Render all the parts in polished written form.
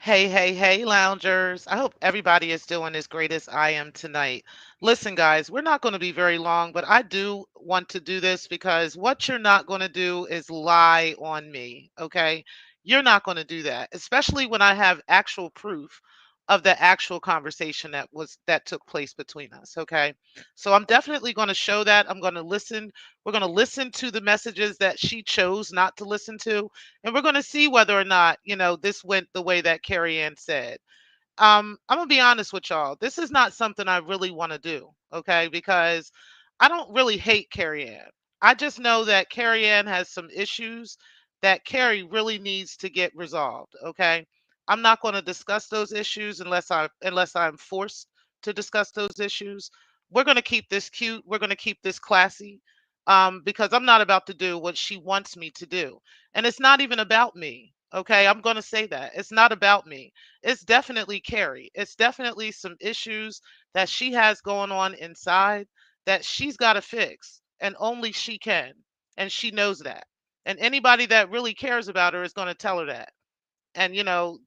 Hey, hey, hey, loungers. I hope everybody is doing as great as I am tonight. Listen, guys, we're not going to be very long, but I do want to do this because what you're not going to do is lie on me, okay? You're not going to do that, especially when I have actual proof of the actual conversation that took place between us, okay? So I'm definitely going to show that. I'm going to listen. We're going to listen to the messages that she chose not to listen to, and we're going to see whether or not this went the way that Carrie Ann said. I'm gonna be honest with y'all. This is not something I really want to do, okay? Because I don't really hate Carrie Ann. I just know that Carrie Ann has some issues that Carrie really needs to get resolved, okay? I'm not going to discuss those issues unless I'm forced to discuss those issues. We're going to keep this cute. We're going to keep this classy. Because I'm not about to do what she wants me to do. And it's not even about me. Okay, I'm going to say that. It's not about me. It's definitely Carrie. It's definitely some issues that she has going on inside that she's got to fix, and only she can. And she knows that. And anybody that really cares about her is going to tell her that. And,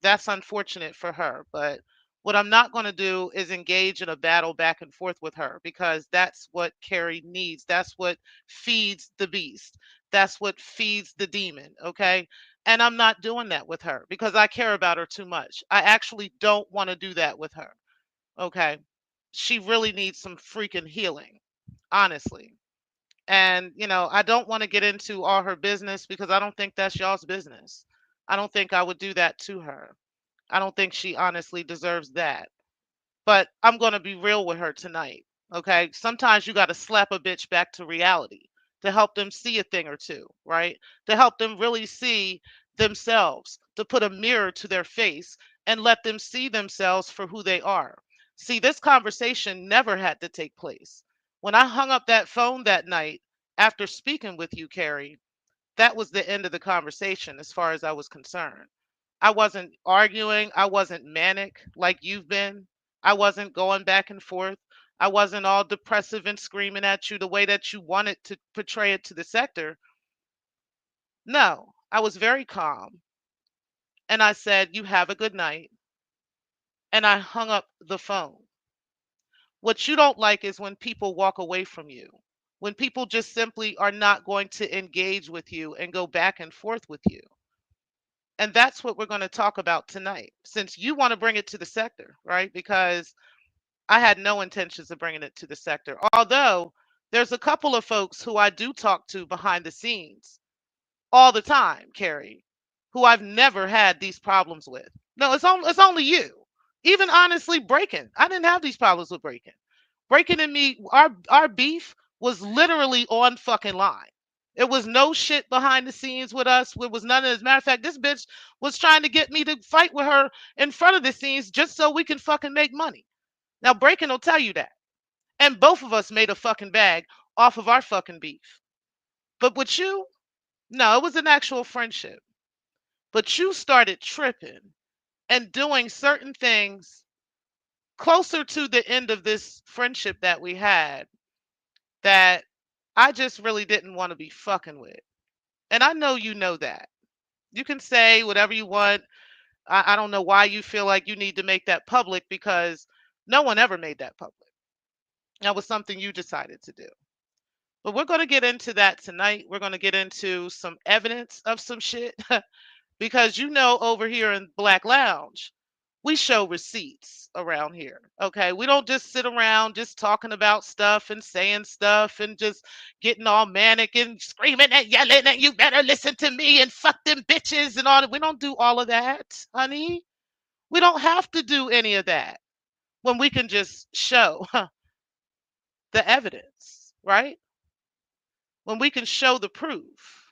that's unfortunate for her. But what I'm not going to do is engage in a battle back and forth with her because that's what Carrie needs. That's what feeds the beast. That's what feeds the demon. Okay. And I'm not doing that with her because I care about her too much. I actually don't want to do that with her. Okay. She really needs some freaking healing, honestly. And, I don't want to get into all her business because I don't think that's y'all's business. I don't think I would do that to her. I don't think she honestly deserves that. But I'm going to be real with her tonight. Okay. Sometimes you got to slap a bitch back to reality to help them see a thing or two, right? To help them really see themselves, to put a mirror to their face and let them see themselves for who they are. See, this conversation never had to take place. When I hung up that phone that night after speaking with you, Carrie, that was the end of the conversation as far as I was concerned. I wasn't arguing. I wasn't manic like you've been. I wasn't going back and forth. I wasn't all depressive and screaming at you the way that you wanted to portray it to the sector. No, I was very calm. And I said, "You have a good night." And I hung up the phone. What you don't like is when people walk away from you, when people just simply are not going to engage with you and go back and forth with you. And that's what we're going to talk about tonight, since you want to bring it to the sector, right? Because I had no intentions of bringing it to the sector. Although there's a couple of folks who I do talk to behind the scenes all the time, Carrie, who I've never had these problems with. No, it's only you. Even honestly, breaking. I didn't have these problems with breaking. Breaking and me, our beef was literally on fucking line. It was no shit behind the scenes with us. It was none of this. Matter of fact, this bitch was trying to get me to fight with her in front of the scenes just so we can fucking make money. Now, Breaking will tell you that. And both of us made a fucking bag off of our fucking beef. But with you, no, it was an actual friendship. But you started tripping and doing certain things closer to the end of this friendship that we had that I just really didn't want to be fucking with. And I know you know that. You can say whatever you want. I don't know why you feel like you need to make that public because no one ever made that public. That was something you decided to do. But we're going to get into that tonight. We're going to get into some evidence of some shit because over here in Black Lounge, we show receipts around here. Okay. We don't just sit around just talking about stuff and saying stuff and just getting all manic and screaming and yelling and you better listen to me and fuck them bitches and all that. We don't do all of that, honey. We don't have to do any of that when we can just show the evidence, right? When we can show the proof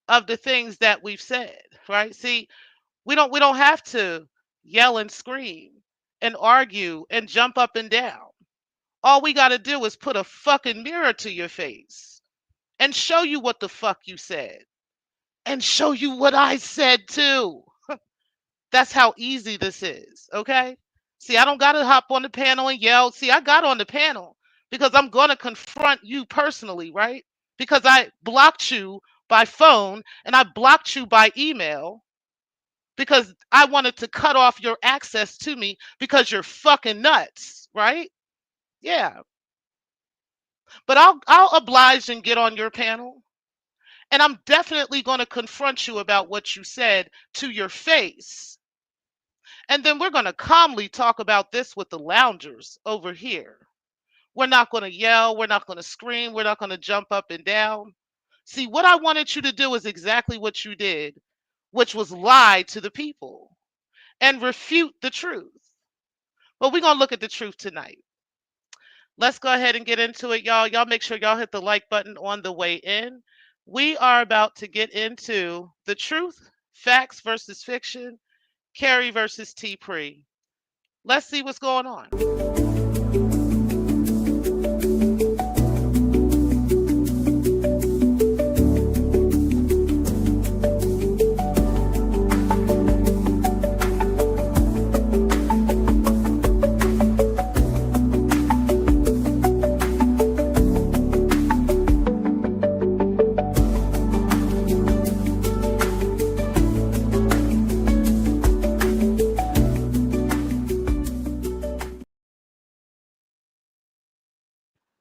of the things that we've said, right? See, we don't have to yell and scream and argue and jump up and down. All we got to do is put a fucking mirror to your face and show you what the fuck you said and show you what I said too. That's how easy this is, okay? See, I don't got to hop on the panel and yell. See, I got on the panel because I'm going to confront you personally, right? Because I blocked you by phone and I blocked you by email. because I wanted to cut off your access to me because you're fucking nuts, right? Yeah. But I'll oblige and get on your panel. And I'm definitely going to confront you about what you said to your face. And then we're going to calmly talk about this with the loungers over here. We're not going to yell. We're not going to scream. We're not going to jump up and down. See, what I wanted you to do is exactly what you did, which was lie to the people and refute the truth. But we're going to look at the truth tonight. Let's go ahead and get into it, y'all. Y'all make sure y'all hit the like button on the way in. We are about to get into the truth, facts versus fiction, Carrie versus T. Pre. Let's see what's going on.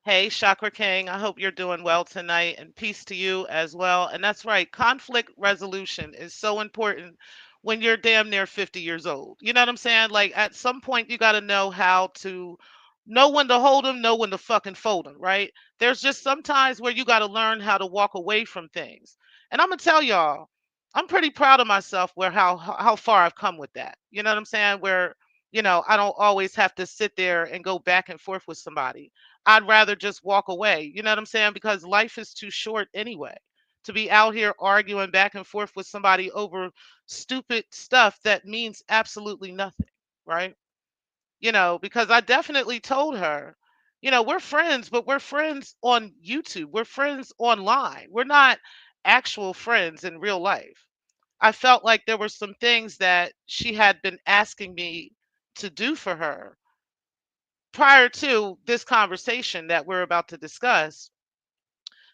Hey, Chakra King, I hope you're doing well tonight and peace to you as well. And that's right, conflict resolution is so important when you're damn near 50 years old. You know what I'm saying? Like at some point, you got to know how to know when to hold them, know when to fucking fold them, right? There's just some times where you got to learn how to walk away from things. And I'm going to tell y'all, I'm pretty proud of myself where how far I've come with that. You know what I'm saying? Where, I don't always have to sit there and go back and forth with somebody. I'd rather just walk away. You know what I'm saying? Because life is too short anyway to be out here arguing back and forth with somebody over stupid stuff that means absolutely nothing, right? Because I definitely told her, we're friends, but we're friends on YouTube. We're friends online. We're not actual friends in real life. I felt like there were some things that she had been asking me to do for her prior to this conversation that we're about to discuss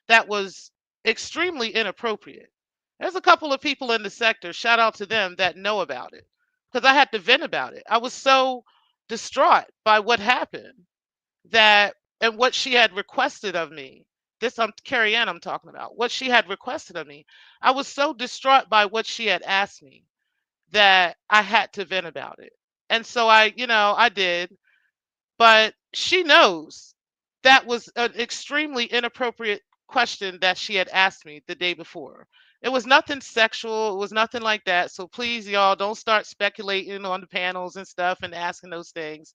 that was extremely inappropriate. There's a couple of people in the sector, shout out to them, that know about it because I had to vent about it. I was so distraught by what happened that and what she had requested of me. This Carrie Ann I'm talking about. What she had requested of me. I was so distraught by what she had asked me that I had to vent about it. And so I did. But she knows that was an extremely inappropriate question that she had asked me the day before. It was nothing sexual, it was nothing like that. So please, y'all, don't start speculating on the panels and stuff and asking those things.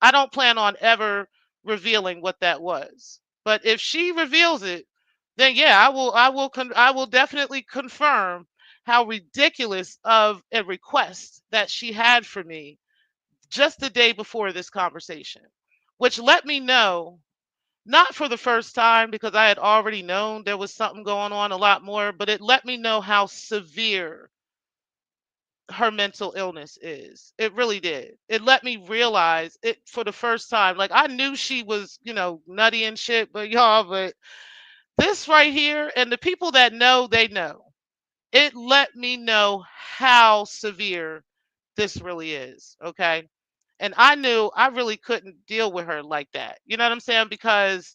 I don't plan on ever revealing what that was. But if she reveals it, then yeah, I will definitely confirm how ridiculous of a request that she had for me just the day before this conversation, which let me know, not for the first time because I had already known there was something going on a lot more, but it let me know how severe her mental illness is. It really did. It let me realize it for the first time. Like I knew she was, nutty and shit, but y'all, but this right here, and the people that know, they know. It let me know how severe this really is. Okay. And I knew I really couldn't deal with her like that. You know what I'm saying? Because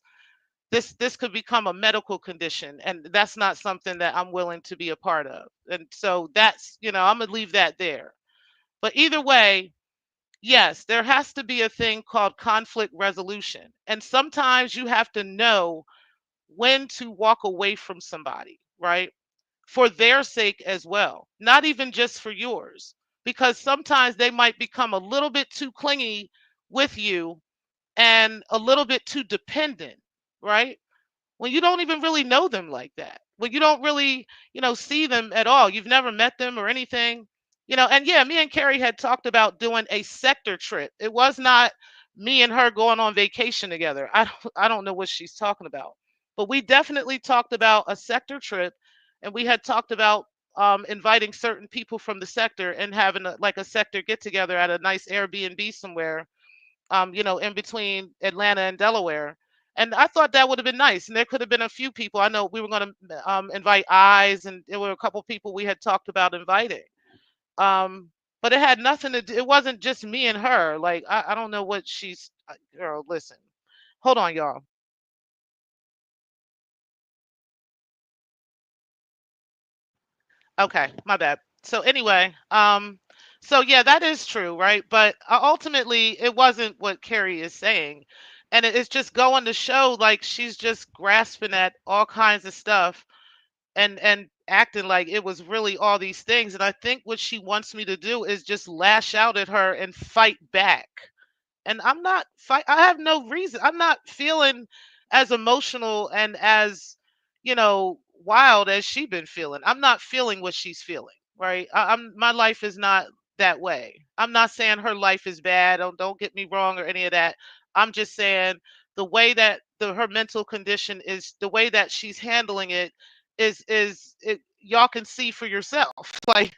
this could become a medical condition, and that's not something that I'm willing to be a part of. And so that's, I'm gonna leave that there. But either way, yes, there has to be a thing called conflict resolution. And sometimes you have to know when to walk away from somebody, right? For their sake as well, not even just for yours, because sometimes they might become a little bit too clingy with you and a little bit too dependent, right? When you don't even really know them like that, when you don't really, see them at all, you've never met them or anything, and yeah, me and Carrie had talked about doing a sector trip. It was not me and her going on vacation together. I don't know what she's talking about, but we definitely talked about a sector trip, and we had talked about inviting certain people from the sector and having like a sector get together at a nice Airbnb somewhere, in between Atlanta and Delaware. And I thought that would have been nice. And there could have been a few people. I know we were going to invite Eyes, and there were a couple people we had talked about inviting. Um, but it had nothing to do, it wasn't just me and her. Like, I don't know what she's, girl, listen. Hold on, y'all. Okay, my bad. So anyway, so yeah, that is true, right? But ultimately, it wasn't what Carrie is saying, and it's just going to show like she's just grasping at all kinds of stuff and acting like it was really all these things. And I think what she wants me to do is just lash out at her and fight back, and I'm not fight. I have no reason. I'm not feeling as emotional and as, wild as she been feeling. I'm not feeling what she's feeling. Right? I'm my life is not that way. I'm not saying her life is bad. Don't get me wrong or any of that. I'm just saying the way that her mental condition is, the way that she's handling it is it. Y'all can see for yourself. Like,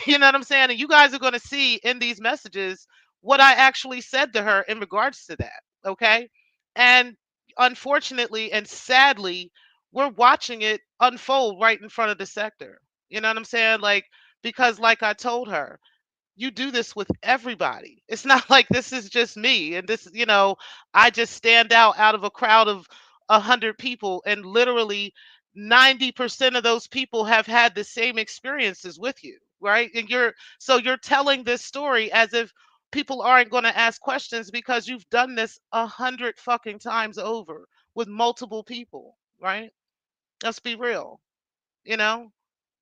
you know what I'm saying? And you guys are going to see in these messages what I actually said to her in regards to that. Okay. And unfortunately and sadly, we're watching it unfold right in front of the sector. You know what I'm saying? Like, because like I told her, you do this with everybody. It's not like this is just me and this, I just stand out of a crowd of 100 people, and literally 90% of those people have had the same experiences with you, right? And you're telling this story as if people aren't going to ask questions because you've done this 100 fucking times over with multiple people, right? Let's be real, you know?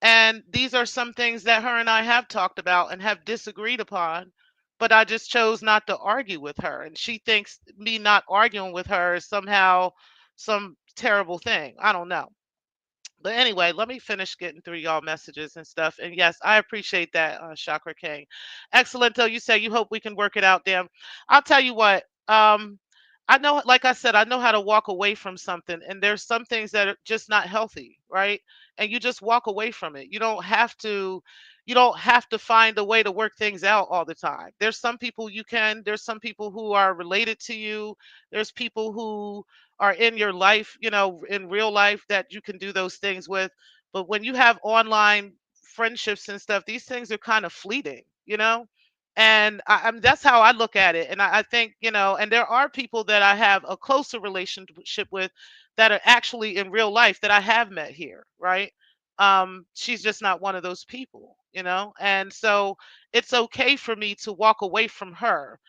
And these are some things that her and I have talked about and have disagreed upon, but I just chose not to argue with her. And she thinks me not arguing with her is somehow some terrible thing. I don't know. But anyway, let me finish getting through y'all messages and stuff. And yes, I appreciate that, Chakra King. Excellent. Though you say you hope we can work it out, damn. I'll tell you what. I know, like I said, I know how to walk away from something, and there's some things that are just not healthy, right? And you just walk away from it. You don't have to. You don't have to find a way to work things out all the time. There's some people you can. There's some people who are related to you. There's people who are in your life, in real life, that you can do those things with. But when you have online friendships and stuff, these things are kind of fleeting. And that's how I look at it. And I think, and there are people that I have a closer relationship with that are actually in real life that I have met here, right? She's just not one of those people. And so it's okay for me to walk away from her.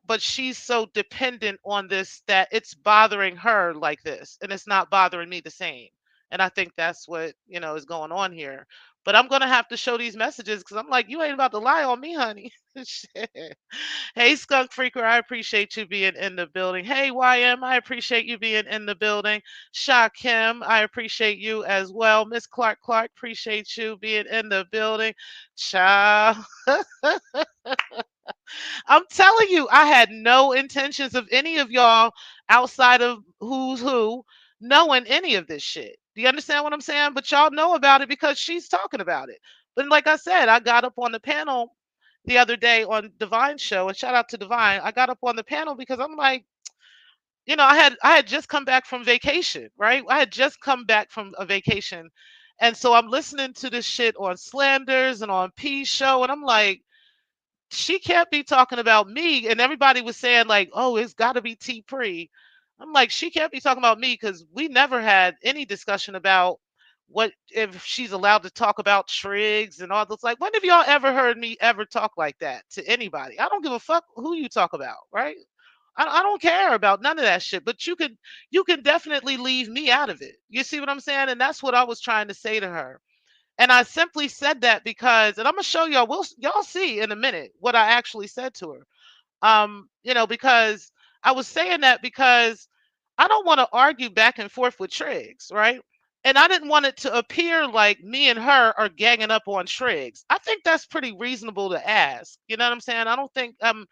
But she's so dependent on this that it's bothering her like this, and it's not bothering me the same. And I think that's what, is going on here. But I'm gonna have to show these messages because I'm like, you ain't about to lie on me, honey. Shit. Hey, Skunk Freaker, I appreciate you being in the building. Hey, YM, I appreciate you being in the building. Sha Kim, I appreciate you as well. Miss Clark, appreciate you being in the building. Ciao. I'm telling you, I had no intentions of any of y'all outside of who's who knowing any of this shit. Do you understand what I'm saying? But y'all know about it because she's talking about it. But like I said, I got up on the panel the other day on Divine's show, and shout out to Divine. I got up on the panel because I'm like, I had just come back from vacation, right? I had just come back from a vacation. And so I'm listening to this shit on Slanders and on P show, and I'm like, she can't be talking about me. And everybody was saying like, oh, it's got to be T Pre. I'm like, she can't be talking about me because we never had any discussion about what if she's allowed to talk about trigs and all those. Like, when have y'all ever heard me ever talk like that to anybody? I don't give a fuck who you talk about, right? I don't care about none of that shit. But you can definitely leave me out of it. You see what I'm saying? And that's what I was trying to say to her. And I simply said that because, and I'm gonna show y'all. Y'all see in a minute what I actually said to her. Because I was saying that because I don't want to argue back and forth with Triggs, right? And I didn't want it to appear like me and her are ganging up on Triggs. I think that's pretty reasonable to ask. You know what I'm saying? I don't think I'm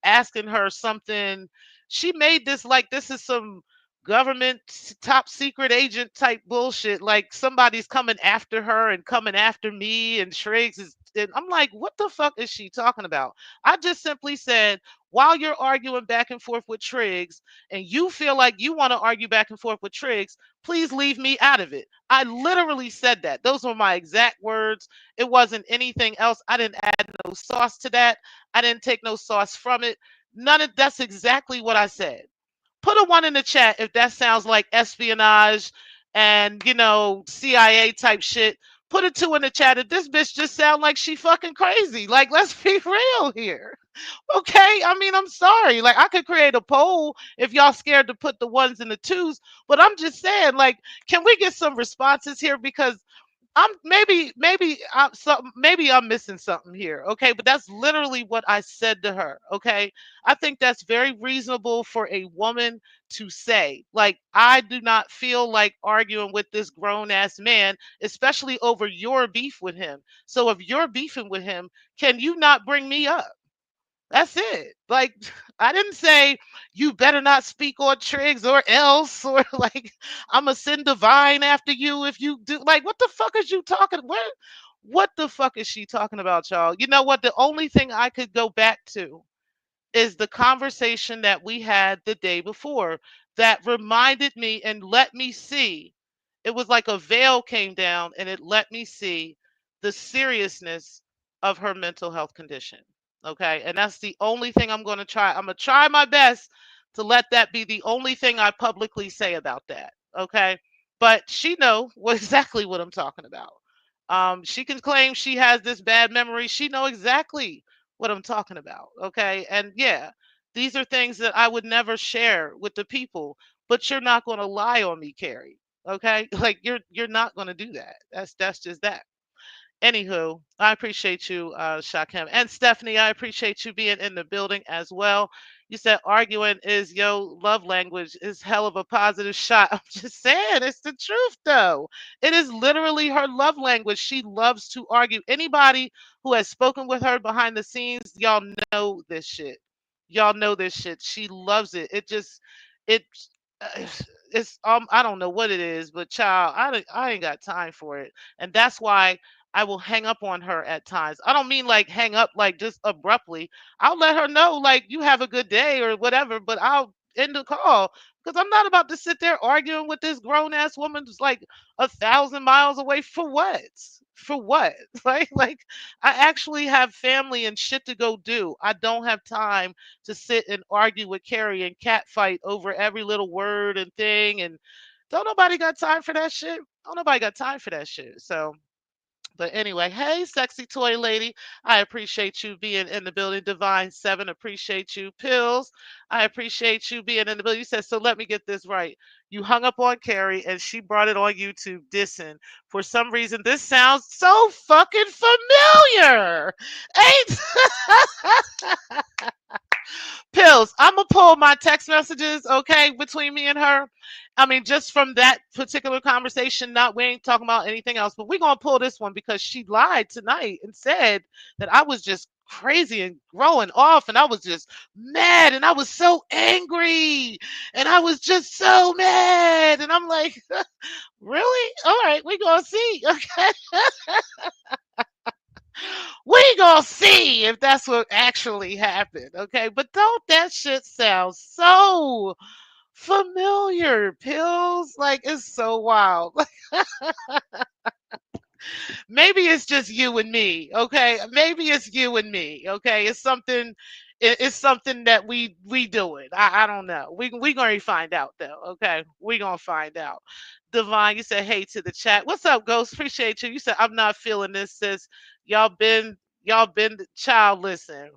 asking her something. She made this like this is some government top secret agent type bullshit. Like somebody's coming after her and coming after me, and Triggs is. And I'm like, what the fuck is she talking about? I just simply said, while you're arguing back and forth with Triggs, and you feel like you want to argue back and forth with Triggs, please leave me out of it. I literally said that. Those were my exact words. It wasn't anything else. I didn't add no sauce to that. I didn't take no sauce from it. None of that's exactly what I said. Put a one in the chat if that sounds like espionage and CIA type shit. Put a two in the chat if this bitch just sound like she fucking crazy. Like, let's be real here. Okay, I mean, I'm sorry. Like, I could create a poll if y'all scared to put the ones and the twos, but I'm just saying, like, can we get some responses here? Because maybe I'm missing something here. Okay, but that's literally what I said to her. Okay, I think that's very reasonable for a woman to say. Like, I do not feel like arguing with this grown ass man, especially over your beef with him. So if you're beefing with him, can you not bring me up? That's it. Like, I didn't say you better not speak on Triggs or else, or like I'm gonna send Divine after you if you do. Like, what the fuck is you talking? What the fuck is she talking about, y'all? You know what? The only thing I could go back to is the conversation that we had the day before that reminded me and let me see. It was like a veil came down and it let me see the seriousness of her mental health condition. Okay. And that's the only thing I'm going to try. I'm going to try my best to let that be the only thing I publicly say about that. Okay. But she know exactly what I'm talking about. She can claim she has this bad memory. She know exactly what I'm talking about. Okay. And yeah, these are things that I would never share with the people, but you're not going to lie on me, Carrie. Okay. Like, you're not going to do that. That's just that. Anywho, I appreciate you, Shakim. And Stephanie, I appreciate you being in the building as well. You said arguing is your love language is hell of a positive shot. I'm just saying, it's the truth though. It is literally her love language. She loves to argue. Anybody who has spoken with her behind the scenes, y'all know this shit. Y'all know this shit. She loves it. It uh, it's I don't know what it is, but child, I ain't got time for it. And that's why I will hang up on her at times. I don't mean like hang up like just abruptly. I'll let her know like you have a good day or whatever, but I'll end the call because I'm not about to sit there arguing with this grown ass woman who's like 1,000 miles away for what? For what? Like I actually have family and shit to go do. I don't have time to sit and argue with Carrie and catfight over every little word and thing. And don't nobody got time for that shit. Don't nobody got time for that shit. So but anyway, hey, sexy toy lady, I appreciate you being in the building. Divine Seven, appreciate you. Pills, I appreciate you being in the building. You said, so let me get this right. You hung up on Carrie and she brought it on YouTube dissing. For some reason, this sounds so fucking familiar. Ain't Pills, I'm gonna pull my text messages, okay, between me and her. I mean, just from that particular conversation, not we ain't talking about anything else, but we're gonna pull this one because she lied tonight and said that I was just crazy and growing off and I was just mad and I was so angry and I was just so mad. And I'm like, really? All right, we gonna see. Okay. We gonna see if that's what actually happened, okay? But don't that shit sound so familiar, Pills? Like, it's so wild. Maybe it's just you and me, okay? Maybe it's you and me, okay? It's something that we doing. I don't know. We gonna find out though, okay? We gonna find out. Divine, you said hey to the chat. What's up, Ghost? Appreciate you. You said I'm not feeling this, sis. Y'all been child. Listen,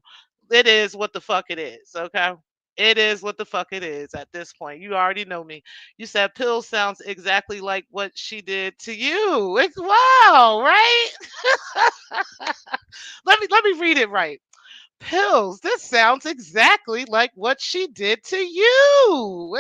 it is what the fuck it is, okay? It is what the fuck it is at this point. You already know me. You said Pill sounds exactly like what she did to you. It's wow, right? Let me read it right. Pills, this sounds exactly like what she did to you.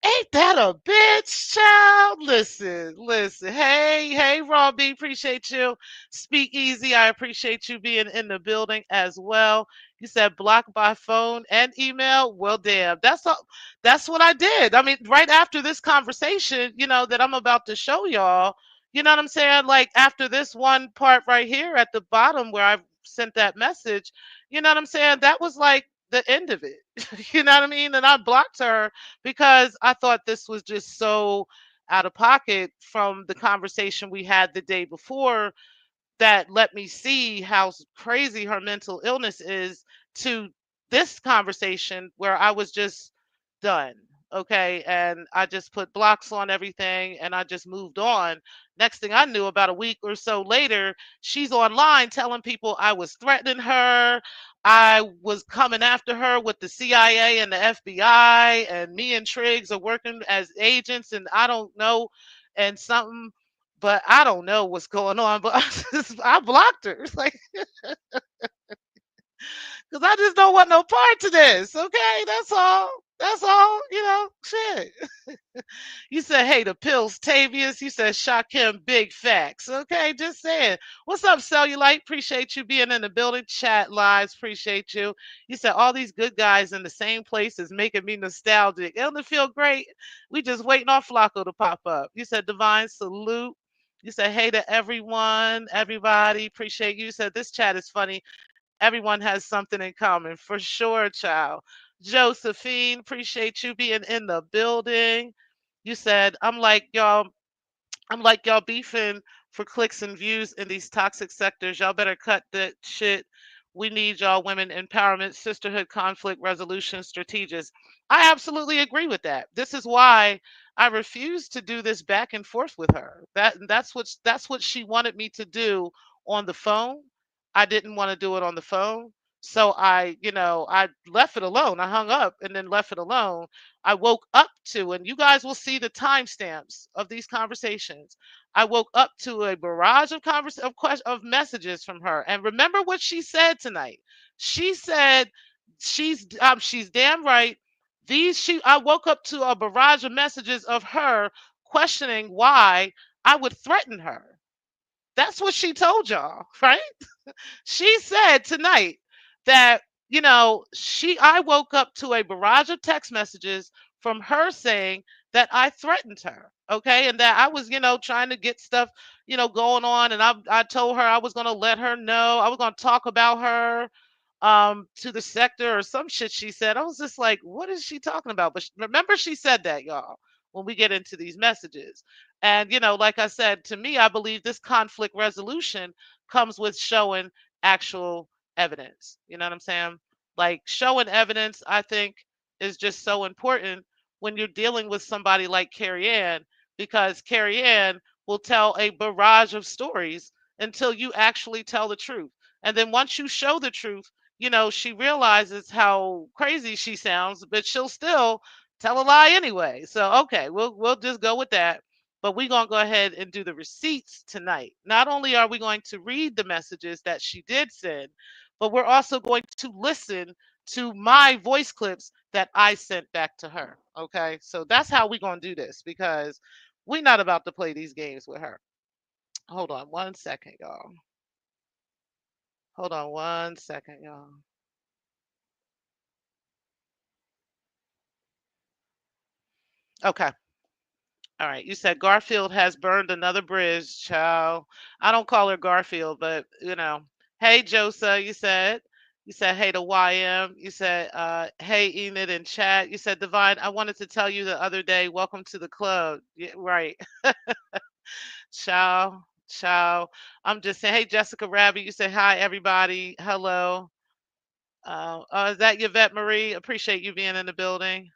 Ain't that a bitch, child? Listen, listen. Hey, hey, Robbie, appreciate you. Speak easy. I appreciate you being in the building as well. You said block by phone and email. Well, damn, that's all. That's what I did. I mean, right after this conversation, that I'm about to show y'all. You know what I'm saying? Like after this one part right here at the bottom where I sent that message. You know what I'm saying? That was like the end of it. You know what I mean? And I blocked her because I thought this was just so out of pocket from the conversation we had the day before that let me see how crazy her mental illness is to this conversation where I was just done. Okay. And I just put blocks on everything and I just moved on. Next thing I knew, about a week or so later, she's online telling people I was threatening her. I was coming after her with the CIA and the FBI, and me and Triggs are working as agents, and I don't know, and something, but I don't know what's going on. But I blocked her, like, because I just don't want no part to this. Okay, that's all. That's all. Shit. You said, hey, the pills, Tavius. You said, Shakim, big facts. Okay, just saying. What's up, Cellulite? Appreciate you being in the building. Chat lives, appreciate you. You said, all these good guys in the same place is making me nostalgic. It'll feel great. We just waiting on Flacco to pop up. You said, divine salute. You said, hey to everyone, everybody. Appreciate you. You said, this chat is funny. Everyone has something in common for sure, child. Josephine, appreciate you being in the building. You said, I'm like y'all beefing for clicks and views in these toxic sectors. Y'all better cut that shit. We need y'all women empowerment, sisterhood, conflict resolution strategies. I absolutely agree with that. This is why I refuse to do this back and forth with her. That's what she wanted me to do on the phone. I didn't want to do it on the phone. So I left it alone. I hung up and then left it alone. I woke up to, and you guys will see the timestamps of these conversations. I woke up to a barrage of of messages from her. And remember what she said tonight. She said she's damn right. I woke up to a barrage of messages of her questioning why I would threaten her. That's what she told y'all, right? She said tonight that, I woke up to a barrage of text messages from her saying that I threatened her. Okay. And that I was, trying to get stuff, going on. And I told her I was going to let her know. I was going to talk about her to the sector or some shit she said. I was just like, what is she talking about? But remember, she said that, y'all, when we get into these messages. And, like I said, to me, I believe this conflict resolution comes with showing actual evidence. You know what I'm saying? Like showing evidence, I think, is just so important when you're dealing with somebody like Carrie Ann, because Carrie Ann will tell a barrage of stories until you actually tell the truth. And then once you show the truth, she realizes how crazy she sounds, but she'll still tell a lie anyway. So okay, we'll just go with that. But we're going to go ahead and do the receipts tonight. Not only are we going to read the messages that she did send, but we're also going to listen to my voice clips that I sent back to her. Okay. So that's how we're going to do this, because we're not about to play these games with her. Hold on one second, y'all. Hold on one second, y'all. Okay. All right. You said Garfield has burned another bridge, child. I don't call her Garfield, but Hey Josa, you said. You said hey to YM. You said hey Enid in chat. You said Divine, I wanted to tell you the other day, welcome to the club. Yeah, right. Ciao. Ciao. I'm just saying, hey Jessica Rabbit. You said hi everybody. Hello. Is that Yvette Marie? Appreciate you being in the building.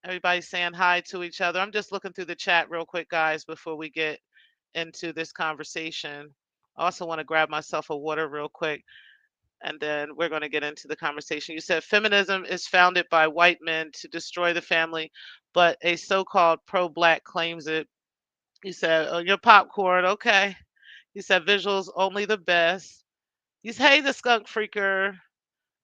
Everybody's saying hi to each other. I'm just looking through the chat real quick, guys, before we get into this conversation. I also want to grab myself a water real quick, and then we're going to get into the conversation. You said feminism is founded by white men to destroy the family, but a so called pro black claims it. You said, oh, your popcorn. Okay. You said visuals only the best. You said, hey, the skunk freaker.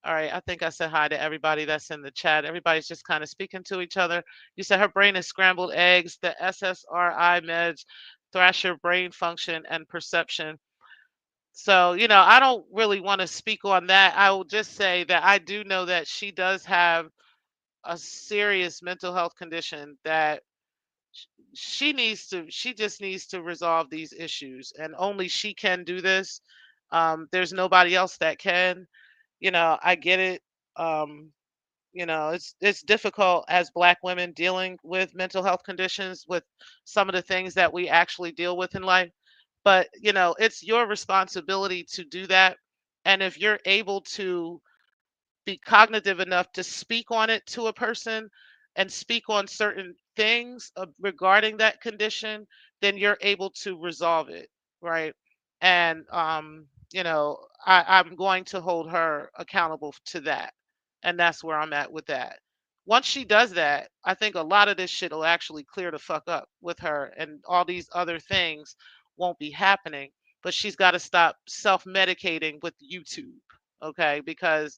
All right, I think I said hi to everybody that's in the chat. Everybody's just kind of speaking to each other. You said her brain is scrambled eggs, the SSRI meds, Thrasher brain function and perception. So, I don't really want to speak on that. I will just say that I do know that she does have a serious mental health condition that sh- she just needs to resolve these issues, and only she can do this. There's nobody else that can. I get it. Um, it's difficult as Black women dealing with mental health conditions, with some of the things that we actually deal with in life. But, it's your responsibility to do that. And if you're able to be cognitive enough to speak on it to a person and speak on certain things regarding that condition, then you're able to resolve it, right? And I'm going to hold her accountable to that, and that's where I'm at with that. Once she does that, I think a lot of this shit will actually clear the fuck up with her, and all these other things won't be happening. But she's got to stop self-medicating with YouTube, okay? Because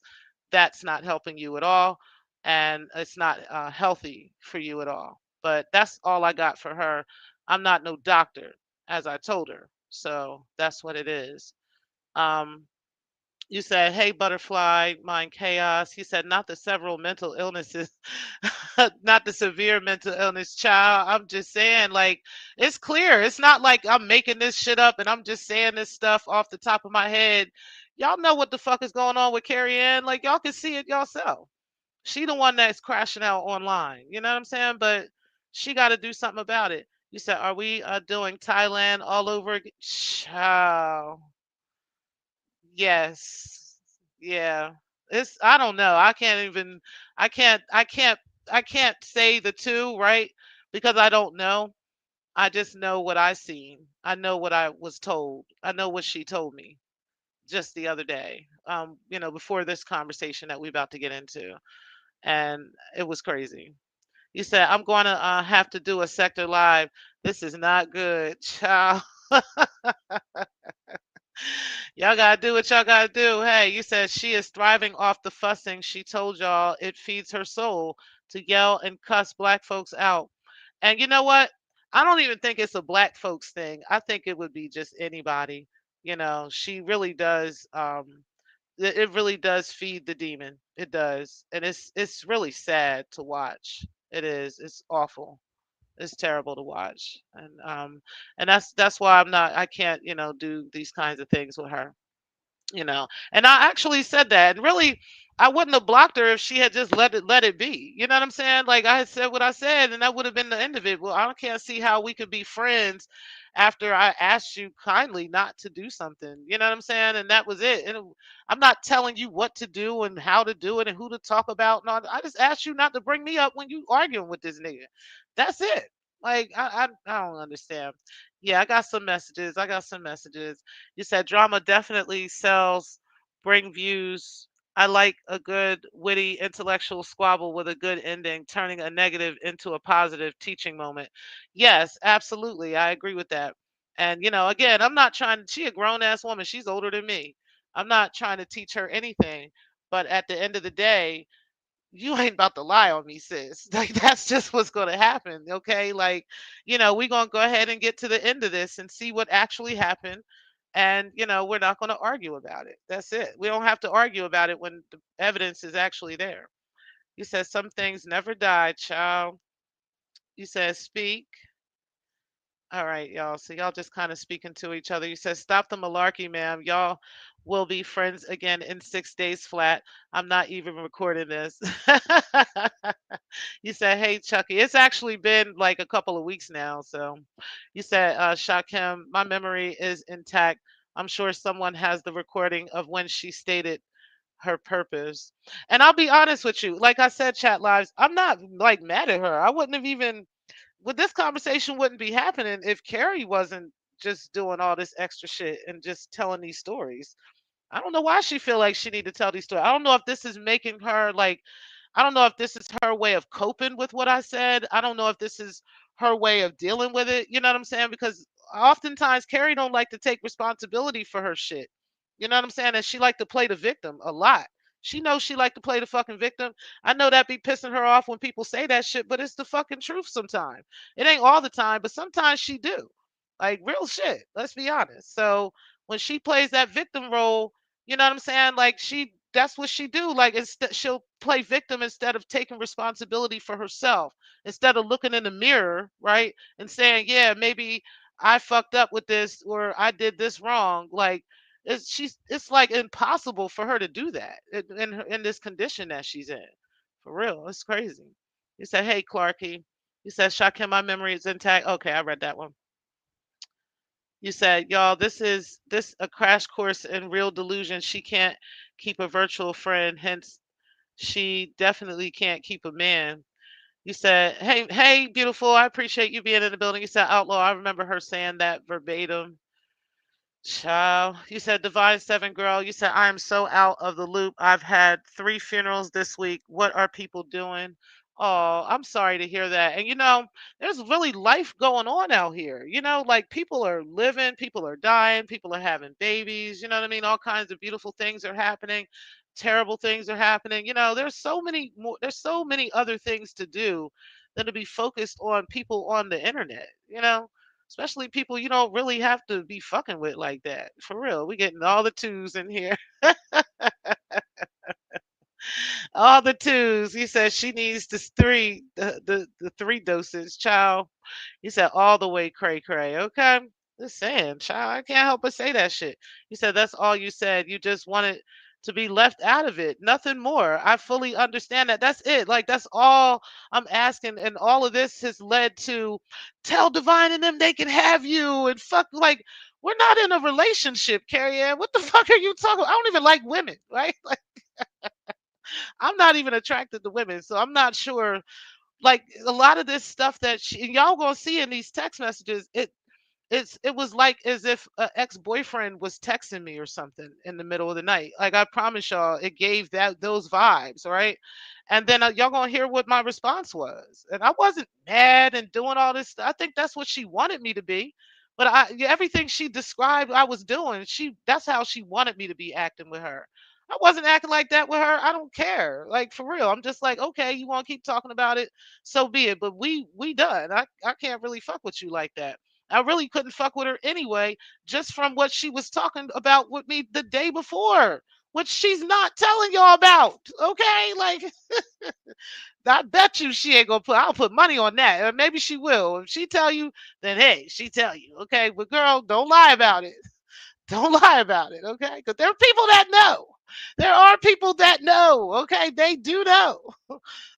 that's not helping you at all, and it's not healthy for you at all. But that's all I got for her. I'm not no doctor, as I told her. So that's what it is. Um, you said, "Hey, butterfly, mind chaos." He said, "Not the several mental illnesses, not the severe mental illness, child." I'm just saying, like, it's clear. It's not like I'm making this shit up and I'm just saying this stuff off the top of my head. Y'all know what the fuck is going on with Carrie Ann. Like, y'all can see it yourself. She the one that's crashing out online. You know what I'm saying? But she got to do something about it. You said, "Are we doing Thailand all over again?" Child. Yes. Yeah. It's I don't know. I can't I can't I can't say the two, right? Because I don't know. I just know what I seen. I know what I was told. I know what she told me just the other day. Before this conversation that we're about to get into. And it was crazy. You said, "I'm going to have to do a sector live. This is not good, child." Y'all gotta do what y'all gotta do. Hey, you said she is thriving off the fussing. She told y'all it feeds her soul to yell and cuss Black folks out. And you know what? I don't even think it's a Black folks thing. I think it would be just anybody. She really does. It really does feed the demon. It does, and it's really sad to watch. It is. It's awful. It's terrible to watch, and that's why I can't do these kinds of things with her. And I actually said that, and really I wouldn't have blocked her if she had just let it be. You know what I'm saying? Like, I had said what I said, and that would have been the end of it. Well, I can't see how we could be friends after I asked you kindly not to do something. You know what I'm saying? And that was it. I'm not telling you what to do and how to do it and who to talk about. No, I just asked you not to bring me up when you arguing with this nigga. That's it. Like, I don't understand. Yeah, I got some messages. You said, "Drama definitely sells, bring views. I like a good, witty, intellectual squabble with a good ending, turning a negative into a positive teaching moment." Yes, absolutely. I agree with that. And, again, I'm not trying, she a grown ass woman. She's older than me. I'm not trying to teach her anything. But at the end of the day, you ain't about to lie on me, sis. Like, that's just what's going to happen. Okay. Like, we're going to go ahead and get to the end of this and see what actually happened. And, we're not going to argue about it. That's it. We don't have to argue about it when the evidence is actually there. You said, "Some things never die, child." You said, "Speak." All right, y'all. So y'all just kind of speaking to each other. You said, "Stop the malarkey, ma'am. Y'all will be friends again in 6 days flat. I'm not even recording this." You said, "Hey, Chucky." It's actually been like a couple of weeks now. So you said, "Shakim, my memory is intact. I'm sure someone has the recording of when she stated her purpose." And I'll be honest with you. Like I said, chat lives, I'm not like mad at her. I wouldn't have even this conversation wouldn't be happening if Carrie wasn't just doing all this extra shit and just telling these stories. I don't know why she feel like she need to tell these stories. I don't know if this is making her like I don't know if this is her way of coping with what I said. I don't know if this is her way of dealing with it. You know what I'm saying? Because oftentimes Carrie don't like to take responsibility for her shit. You know what I'm saying? And she like to play the victim a lot. She knows she like to play the fucking victim. I know that be pissing her off when people say that shit, but it's the fucking truth sometimes. It ain't all the time, but sometimes she do. Like real shit. Let's be honest. So when she plays that victim role, you know what I'm saying? Like that's what she do. Like instead she'll play victim instead of taking responsibility for herself. Instead of looking in the mirror, right? And saying, "Yeah, maybe I fucked up with this or I did this wrong." Like it's like impossible for her to do that in this condition that she's in. For real, it's crazy. You said, "Hey, Clarky." You said, "Shakim, my memory is intact." Okay, I read that one. You said, "Y'all, this a crash course in real delusion. She can't keep a virtual friend, hence she definitely can't keep a man." You said, hey, beautiful. I appreciate you being in the building." You said, "Outlaw." I remember her saying that verbatim. Child, you said Divine Seven girl. You said I am so out of the loop. I've had 3 funerals this week. What are people doing? Oh, I'm sorry to hear that. And there's really life going on out here. Like people are living, people are dying, people are having babies. You know what I mean? All kinds of beautiful things are happening. Terrible things are happening. There's so many more. There's so many other things to do than to be focused on people on the internet. Especially people you don't really have to be fucking with like that. For real. We getting all the twos in here. All the twos. He says she needs the 3 doses, child. He said all the way cray cray. Okay. Just saying, child. I can't help but say that shit. He said that's all you said. You just wanted to be left out of it. Nothing more. I fully understand that. That's it. Like that's all I'm asking. And all of this has led to tell Divine and them they can have you and fuck like we're not in a relationship, Carrie Ann. What the fuck are you talking about? I don't even like women, right? Like I'm not even attracted to women. So I'm not sure like a lot of this stuff that and y'all gonna see in these text messages, it was like as if an ex-boyfriend was texting me or something in the middle of the night. Like I promise y'all, it gave those vibes, right? And then y'all gonna hear what my response was. And I wasn't mad and doing all this. I think that's what she wanted me to be. But yeah, everything she described I was doing, that's how she wanted me to be acting with her. I wasn't acting like that with her. I don't care. Like for real. I'm just like, okay, you want to keep talking about it, so be it. But we done. I can't really fuck with you like that. I really couldn't fuck with her anyway, just from what she was talking about with me the day before, which she's not telling y'all about. Okay, like I bet you she ain't gonna put. I'll put money on that. Or maybe she will. If she tell you, then hey, she tell you. Okay, but girl, don't lie about it. Don't lie about it. Okay, because there are people that know. There are people that know. Okay, they do know.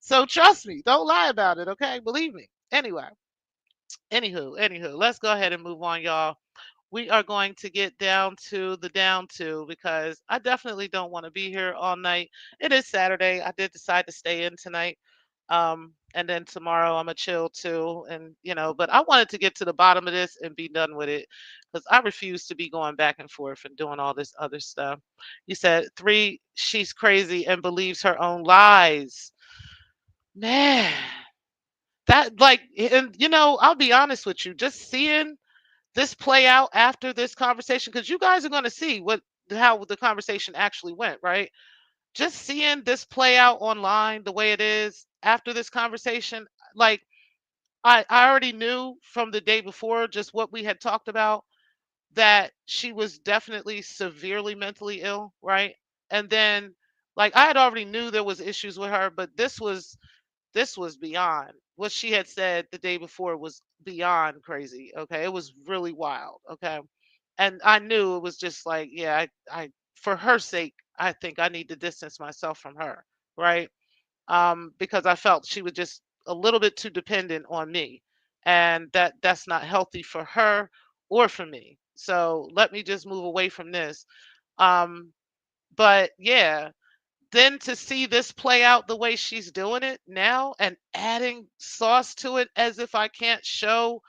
So trust me. Don't lie about it. Okay, believe me. Anyway, anywho, let's go ahead and move on, y'all. We are going to get down to the down to because I definitely don't want to be here all night. It is Saturday. I did decide to stay in tonight. And then tomorrow I'm a chill too. And but I wanted to get to the bottom of this and be done with it because I refuse to be going back and forth and doing all this other stuff. You said 3, she's crazy and believes her own lies. Man, that like and I'll be honest with you, just seeing this play out after this conversation because you guys are going to see how the conversation actually went, right? Just seeing this play out online the way it is after this conversation, like I already knew from the day before just what we had talked about that she was definitely severely mentally ill, right? And then like I had already knew there was issues with her, but this was beyond what she had said the day before was beyond crazy. Okay. It was really wild. Okay. And I knew it was just like, yeah, I for her sake, I think I need to distance myself from her. Right. Because I felt she was just a little bit too dependent on me. And that's not healthy for her or for me. So let me just move away from this. Um, but yeah, then to see this play out the way she's doing it now and adding sauce to it as if I can't show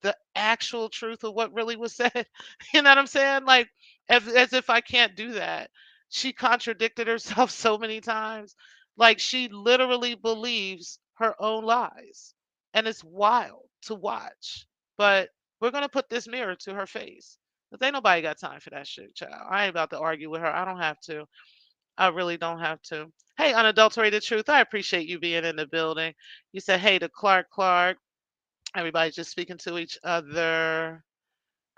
the actual truth of what really was said. You know what I'm saying? Like as if I can't do that. She contradicted herself so many times. Like she literally believes her own lies. And it's wild to watch. But we're gonna put this mirror to her face. Cause ain't nobody got time for that shit, child. I ain't about to argue with her. I don't have to. I really don't have to. Hey, unadulterated truth. I appreciate you being in the building. You said hey to Clark Clark. Everybody's just speaking to each other.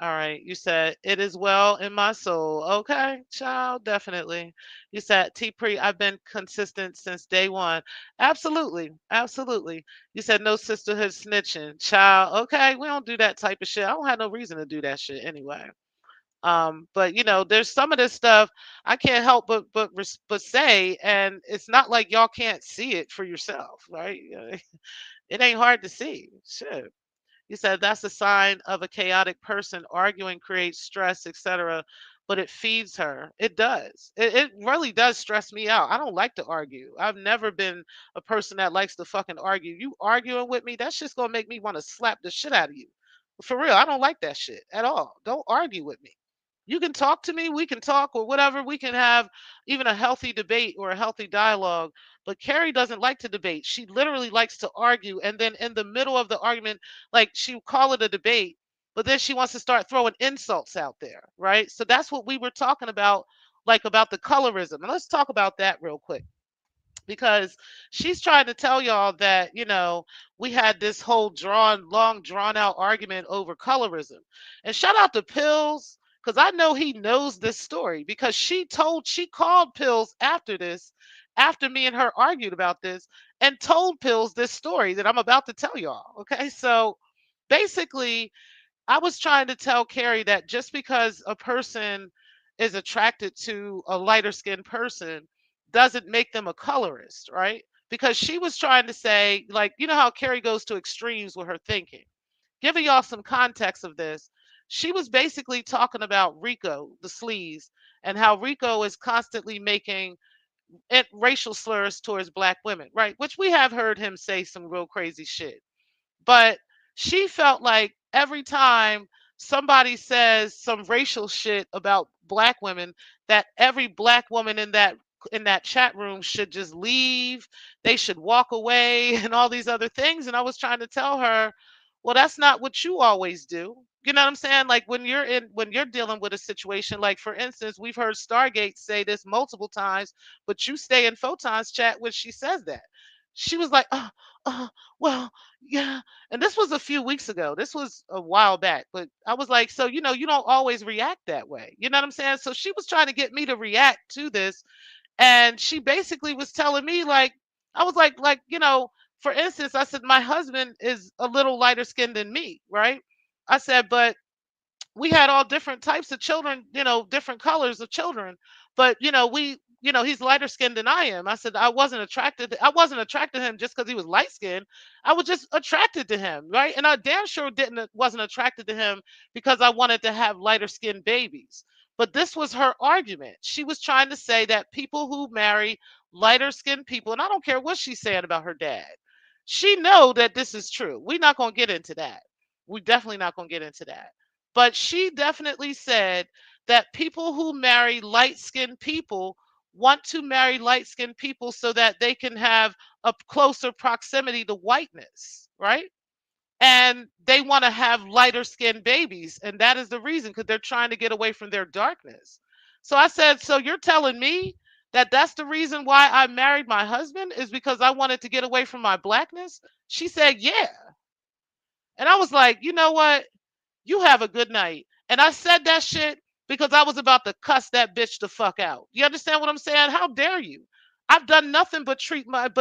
All right. You said it is well in my soul. Okay, child, definitely. You said T Pre, I've been consistent since day one. Absolutely. Absolutely. You said no sisterhood snitching. Child, okay, we don't do that type of shit. I don't have no reason to do that shit anyway. But there's some of this stuff I can't help but say, and it's not like y'all can't see it for yourself, right? It ain't hard to see. Shit. You said that's a sign of a chaotic person. Arguing creates stress, etc. But it feeds her. It does. It really does stress me out. I don't like to argue. I've never been a person that likes to fucking argue. You arguing with me, that's just gonna make me want to slap the shit out of you. For real, I don't like that shit at all. Don't argue with me. You can talk to me, we can talk or whatever. We can have even a healthy debate or a healthy dialogue. But Carrie doesn't like to debate. She literally likes to argue. And then in the middle of the argument, like she call it a debate, but then she wants to start throwing insults out there, right? So that's what we were talking about, like about the colorism. And let's talk about that real quick because she's trying to tell y'all that we had this whole long drawn out argument over colorism. And shout out to Pills because I know he knows this story because she called Pills after this, after me and her argued about this, and told Pills this story that I'm about to tell y'all. Okay, so basically I was trying to tell Carrie that just because a person is attracted to a lighter skinned person doesn't make them a colorist, right? Because she was trying to say, like, you know how Carrie goes to extremes with her thinking. Giving y'all some context of this, she was basically talking about Rico, the sleaze, and how Rico is constantly making racial slurs towards black women, right? Which we have heard him say some real crazy shit. But she felt like every time somebody says some racial shit about black women, that every black woman in that chat room should just leave, they should walk away and all these other things. And I was trying to tell her, well, that's not what you always do. You know what I'm saying? Like when you're dealing with a situation, like for instance, we've heard Stargate say this multiple times, but you stay in Photon's chat when she says that. She was like, well, yeah. And this was a few weeks ago. This was a while back, but I was like, so you don't always react that way. You know what I'm saying? So she was trying to get me to react to this, and she basically was telling me like, I was like, for instance, I said my husband is a little lighter skinned than me, right? I said, but we had all different types of children, different colors of children. But he's lighter skinned than I am. I said I wasn't attracted to him just because he was light skinned. I was just attracted to him, right? And I damn sure didn't wasn't attracted to him because I wanted to have lighter skinned babies. But this was her argument. She was trying to say that people who marry lighter skinned people, and I don't care what she's saying about her dad, she know that this is true. We're not gonna get into that. We're definitely not gonna get into that. But she definitely said that people who marry light skinned people want to marry light skinned people so that they can have a closer proximity to whiteness, right? And they want to have lighter skinned babies. And that is the reason because they're trying to get away from their darkness. So I said, so you're telling me that that's the reason why I married my husband is because I wanted to get away from my blackness? She said, yeah. And I was like, you know what? You have a good night. And I said that shit because I was about to cuss that bitch the fuck out. You understand what I'm saying? How dare you? I've done nothing but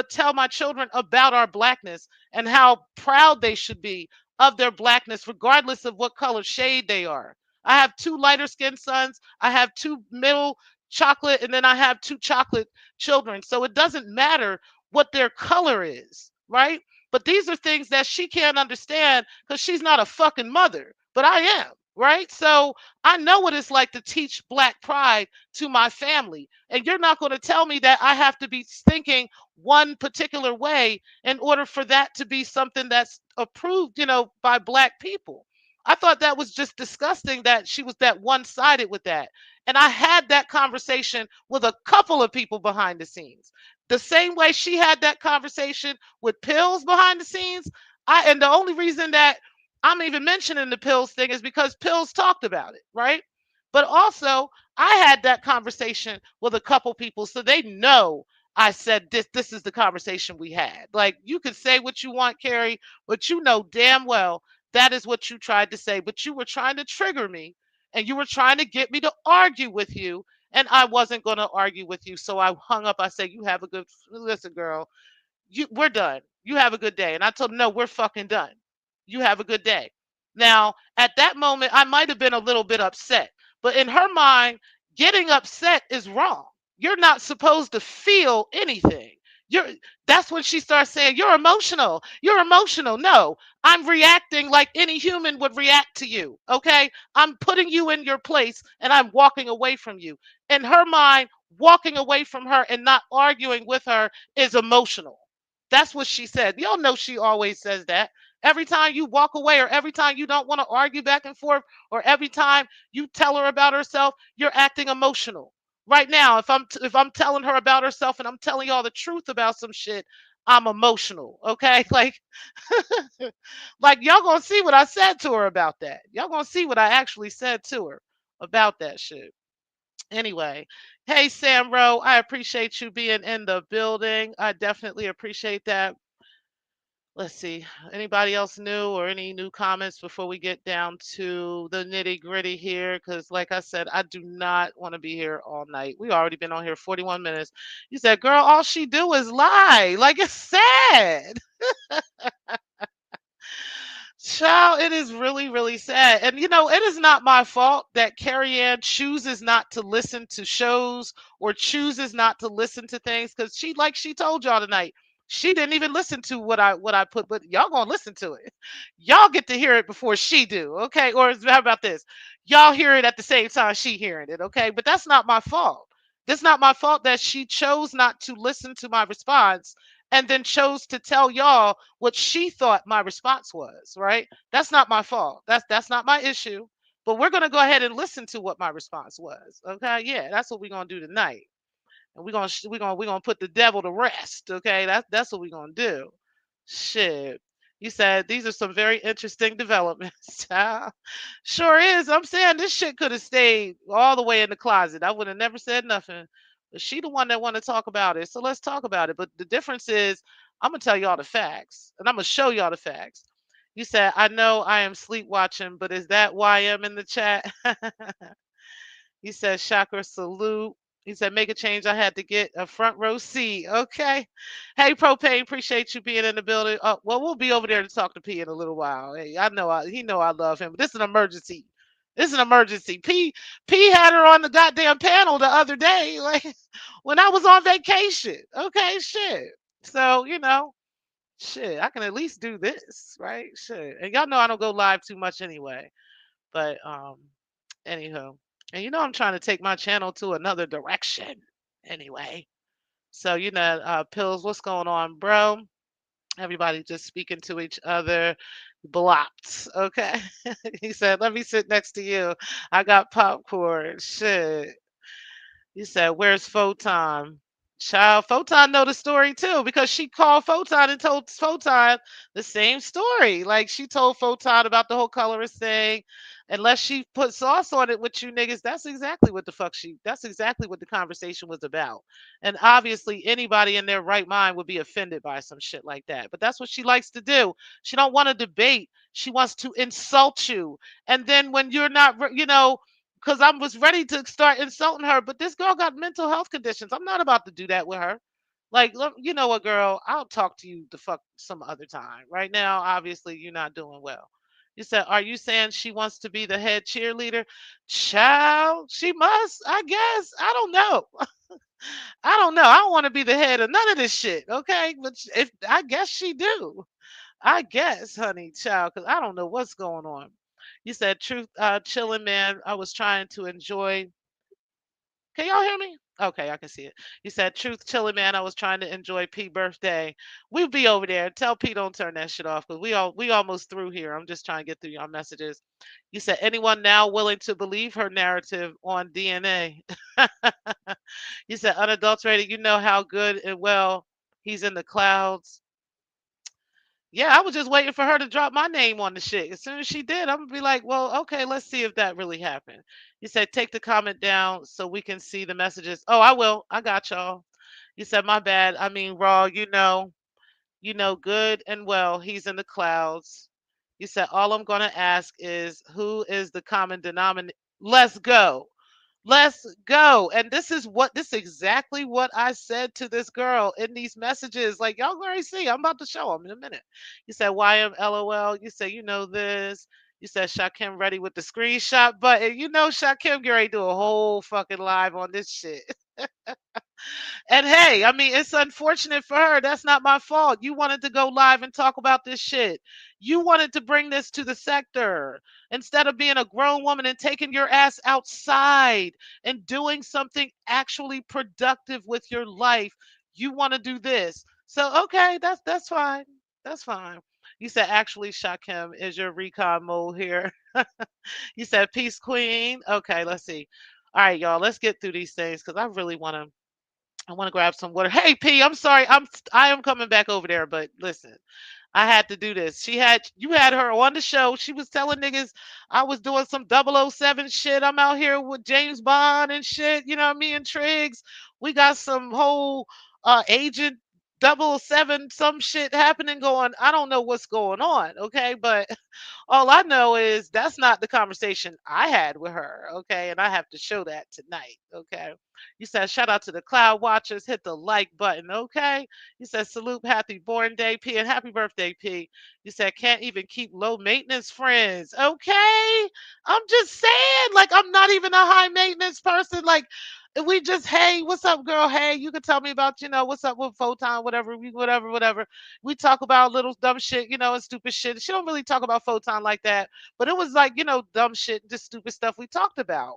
tell my children about our blackness and how proud they should be of their blackness, regardless of what color shade they are. I have two lighter skinned sons. I have two middle chocolate, and then I have two chocolate children. So it doesn't matter what their color is, right? But these are things that she can't understand because she's not a fucking mother, but I am, right? So I know what it's like to teach black pride to my family. And you're not going to tell me that I have to be thinking one particular way in order for that to be something that's approved, by black people. I thought that was just disgusting that she was that one sided with that. And I had that conversation with a couple of people behind the scenes. The same way she had that conversation with Pills behind the scenes. And the only reason that I'm even mentioning the Pills thing is because Pills talked about it, right? But also, I had that conversation with a couple people, so they know I said this is the conversation we had. Like, you can say what you want, Carrie, but you know damn well that is what you tried to say. But you were trying to trigger me, and you were trying to get me to argue with you, and I wasn't going to argue with you. So I hung up. I said, "You have a good listen, girl. We're done. You have a good day." And I told him, "No, we're fucking done. You have a good day." Now, at that moment, I might have been a little bit upset, but in her mind, getting upset is wrong. You're not supposed to feel anything. You're That's when she starts saying, "You're emotional. You're emotional." No, I'm reacting like any human would react to you. Okay? I'm putting you in your place and I'm walking away from you. In her mind, walking away from her and not arguing with her is emotional. That's what she said. Y'all know she always says that. Every time you walk away, or every time you don't want to argue back and forth, or every time you tell her about herself, you're acting emotional. Right now, if I'm telling her about herself and I'm telling y'all the truth about some shit, I'm emotional. Okay, like y'all gonna see what I said to her about that. Y'all gonna see what I actually said to her about that shit. Anyway, hey Samro, I appreciate you being in the building. I definitely appreciate that. Let's see. Anybody else new or any new comments before we get down to the nitty gritty here? Because, like I said, I do not want to be here all night. We already been on here 41 minutes. You said, "Girl, all she do is lie." Like, it's sad. Child, it is really, really sad. And it is not my fault that Carrie Ann chooses not to listen to shows or chooses not to listen to things, because like she told y'all tonight, she didn't even listen to what I put, but y'all gonna listen to it. Y'all get to hear it before she do, okay? Or how about this? Y'all hear it at the same time she hearing it, okay? But that's not my fault. That's not my fault that she chose not to listen to my response and then chose to tell y'all what she thought my response was, right? That's not my fault. That's not my issue. But we're gonna go ahead and listen to what my response was. Okay, yeah, that's what we're gonna do tonight, and we're gonna put the devil to rest. Okay, that's what we're gonna do. Shit. You said these are some very interesting developments. Child. Sure is. I'm saying this shit could have stayed all the way in the closet. I would have never said nothing. But she the one that want to talk about it. So let's talk about it. But the difference is I'm gonna tell y'all the facts. And I'm gonna show y'all the facts. You said, "I know I am sleep watching, but is that why I'm in the chat?" He said, "Chakra salute." He said, "Make a change. I had to get a front row seat." Okay. Hey, Propane, appreciate you being in the building. Well, we'll be over there to talk to P in a little while. Hey, I know he know I love him, but this is an emergency. This is an emergency. P had her on the goddamn panel the other day, like when I was on vacation. Okay, shit. So, shit, I can at least do this, right? Shit. And y'all know I don't go live too much anyway. But anywho. And I'm trying to take my channel to another direction anyway. So, Pills, what's going on, bro? Everybody just speaking to each other. Blocked. Okay. He said, "Let me sit next to you. I got popcorn." Shit. You said, "Where's Photon?" Child, Photon know the story too, because she called Photon and told Photon the same story. Like, she told Photon about the whole colorist thing. Unless she put sauce on it with you niggas, that's exactly what the conversation was about. And obviously anybody in their right mind would be offended by some shit like that. But that's what she likes to do. She don't want to debate. She wants to insult you. And then when you're not, because I was ready to start insulting her, but this girl got mental health conditions. I'm not about to do that with her. Like, look, you know what, girl? I'll talk to you the fuck some other time. Right now, obviously, you're not doing well. You said, "Are you saying she wants to be the head cheerleader?" Child, she must, I guess. I don't know. I don't know. I don't want to be the head of none of this shit. Okay, but if I guess she do. I guess, honey, child, because I don't know what's going on. You said, "Truth, chilling, man. I was trying to enjoy." Can y'all hear me? Okay, I can see it. You said, "Truth, chilling, man. I was trying to enjoy P birthday." We'll be over there. Tell P don't turn that shit off, because we almost through here. I'm just trying to get through your messages. You said, "Anyone now willing to believe her narrative on DNA?" You said, "Unadulterated. You know how good and well he's in the clouds." Yeah, I was just waiting for her to drop my name on the shit. As soon as she did, I'm gonna be like, well, okay, let's see if that really happened. You said take the comment down so we can see the messages. Oh, I will. I got y'all. You said my bad. I mean, Raw, good and well. He's in the clouds. You said all I'm gonna ask is who is the common denominator. Let's go. Let's go. And this is exactly what I said to this girl in these messages. Like, y'all already see. I'm about to show them in a minute. You said YM LOL. You said you know this. You said Shakim ready with the screenshot button. You know Shakim get ready to do a whole fucking live on this shit. And hey, I mean, it's unfortunate for her. That's not my fault. You wanted to go live and talk about this shit. You wanted to bring this to the sector instead of being a grown woman and taking your ass outside and doing something actually productive with your life. You want to do this. So okay, that's fine. That's fine. You said actually Shakim is your recon mode here. You said peace queen. Okay, let's see. All right, y'all, let's get through these things because I want to grab some water. Hey P, I'm sorry. I am coming back over there, but listen, I had to do this. You had her on the show. She was telling niggas I was doing some 007 shit. I'm out here with James Bond and shit. You know what I mean? Triggs. We got some whole agent 007 some shit happening going. I don't know what's going on, okay? But all I know is that's not the conversation I had with her, okay? And I have to show that tonight, okay? You said shout out to the cloud watchers, hit the like button, okay? You said salute, happy born day, P, and happy birthday, P. You said can't even keep low maintenance friends, okay? I'm just saying, like I'm not even a high maintenance person, like. We just, hey, what's up, girl? Hey, you can tell me about, what's up with Photon, whatever, whatever, whatever. We talk about little dumb shit, and stupid shit. She don't really talk about Photon like that, but it was like, dumb shit, just stupid stuff we talked about.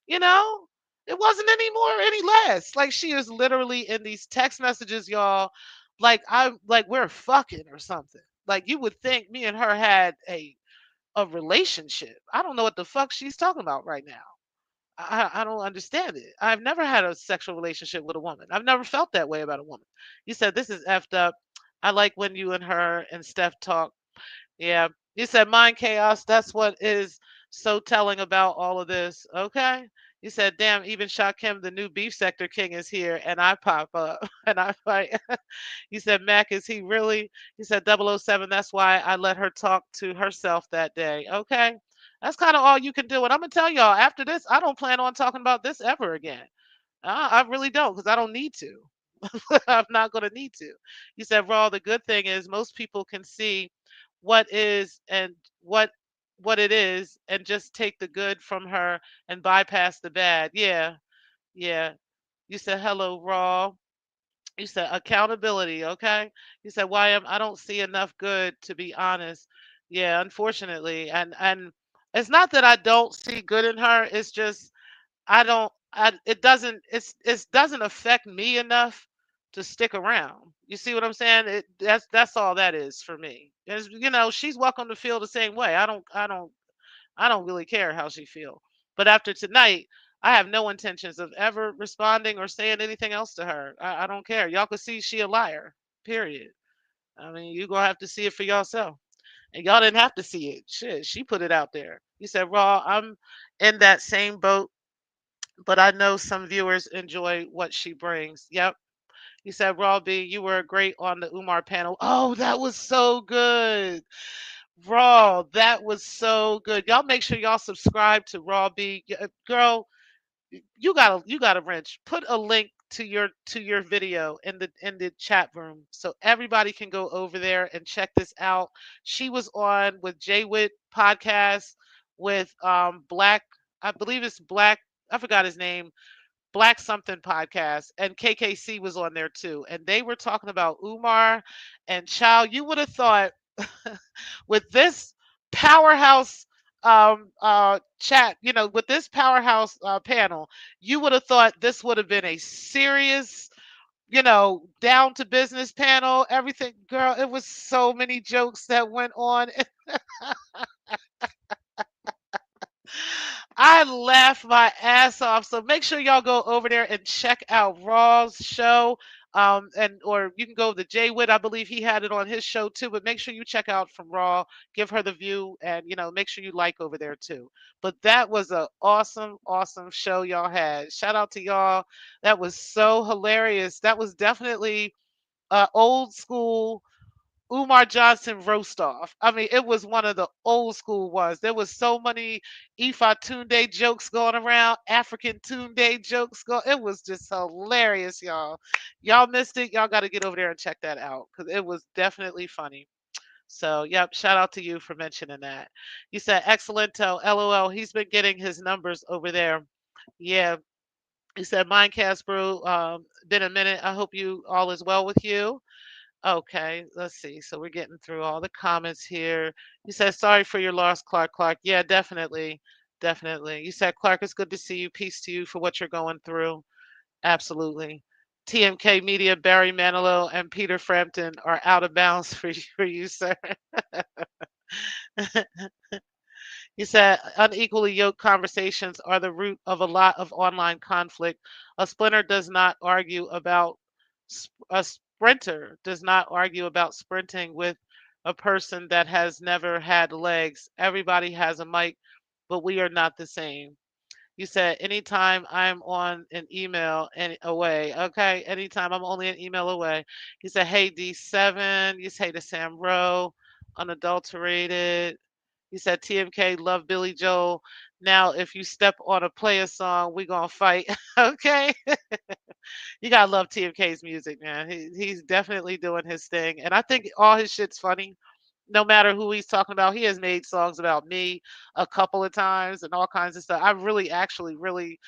You know, it wasn't any more, any less. Like she is literally in these text messages, y'all. Like I'm like we're fucking or something. Like you would think me and her had a relationship. I don't know what the fuck she's talking about right now. I don't understand it. I've never had a sexual relationship with a woman. I've never felt that way about a woman. You said this is effed up. I like when you and her and Steph talk. Yeah. You said mind chaos. That's what is so telling about all of this. Okay. You said, damn, even Shakim, the new beef sector king, is here, and I pop up and I fight. You said, Mac, is he really? You said 007. That's why I let her talk to herself that day. Okay. That's kind of all you can do. And I'm going to tell y'all after this, I don't plan on talking about this ever again. I really don't because I don't need to. I'm not going to need to. You said, Raw, the good thing is most people can see what is and what what it is and just take the good from her and bypass the bad. Yeah, yeah. You said hello, Raw. You said accountability, okay? You said why am I don't see enough good to be honest. Yeah, unfortunately. And it's not that I don't see good in her, it's just I don't it doesn't it doesn't affect me enough to stick around. You see what I'm saying? That's all that is for me. She's welcome to feel the same way. I don't really care how she feel. But after tonight, I have no intentions of ever responding or saying anything else to her. I don't care. Y'all can see she a liar. Period. I mean, you gonna have to see it for yourself. And y'all didn't have to see it. Shit, she put it out there. You said, Raw, I'm in that same boat, but I know some viewers enjoy what she brings. Yep. You said, Raw B, you were great on the Umar panel. Oh, that was so good. Raw, that was so good. Y'all make sure y'all subscribe to Raw B. Girl, you got a wrench. Put a link to your video in the chat room so everybody can go over there and check this out. She was on with Jay Witt podcast with Black, I believe it's Black, I forgot his name, Black something podcast, and KKC was on there too. And they were talking about Umar and Chow. You would have thought with this powerhouse chat, with this powerhouse panel, you would have thought this would have been a serious, down to business panel. Everything, girl, it was so many jokes that went on. I laughed my ass off. So make sure y'all go over there and check out Raw's show. And or you can go to Jay Witt. I believe he had it on his show too. But make sure you check out from Raw. Give her the view, and make sure you like over there too. But that was a awesome, awesome show y'all had. Shout out to y'all. That was so hilarious. That was definitely old school Umar Johnson roast off. I mean, it was one of the old school ones. There was so many Ifa Tunde jokes going around, African Tunde jokes go. It was just hilarious, y'all. Y'all missed it. Y'all got to get over there and check that out because it was definitely funny. So, yep, shout out to you for mentioning that. You said excellento, LOL. He's been getting his numbers over there. Yeah, he said Mindcast Brew. Been a minute. I hope you all is well with you. Okay, let's see. So we're getting through all the comments here. You said sorry for your loss, Clark. Clark. Yeah, definitely. Definitely. You said Clark, it's good to see you. Peace to you for what you're going through. Absolutely. TMK Media, Barry Manilow, and Peter Frampton are out of bounds for you, sir. He said unequally yoked conversations are the root of a lot of online conflict. A splinter does not argue about a sprinter does not argue about sprinting with a person that has never had legs. Everybody has a mic, but we are not the same. You said anytime I'm on an email and away. Okay, anytime I'm only an email away. You said, hey D7. You say to Sam Rowe, unadulterated. You said TMK love Billy Joel. Now if you step on a player song, we gonna fight. Okay. You gotta love TMK's music, man. He's definitely doing his thing. And I think all his shit's funny no matter who he's talking about. He has made songs about me a couple of times and all kinds of stuff. I really, actually, really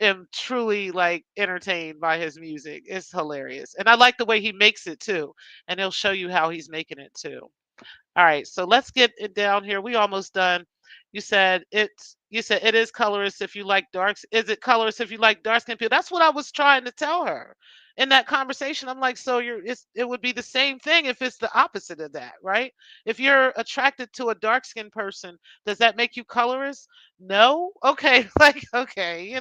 am truly like entertained by his music. It's hilarious. And I like the way he makes it too. And he'll show you how he's making it too. All right, so let's get it down here. We almost done. You said it is colorist if you like darks. Is it colorist if you like dark skin people? That's what I was trying to tell her in that conversation. I'm like, so it would be the same thing if it's the opposite of that, right? If you're attracted to a dark skinned person, does that make you colorist? No. Okay, like okay,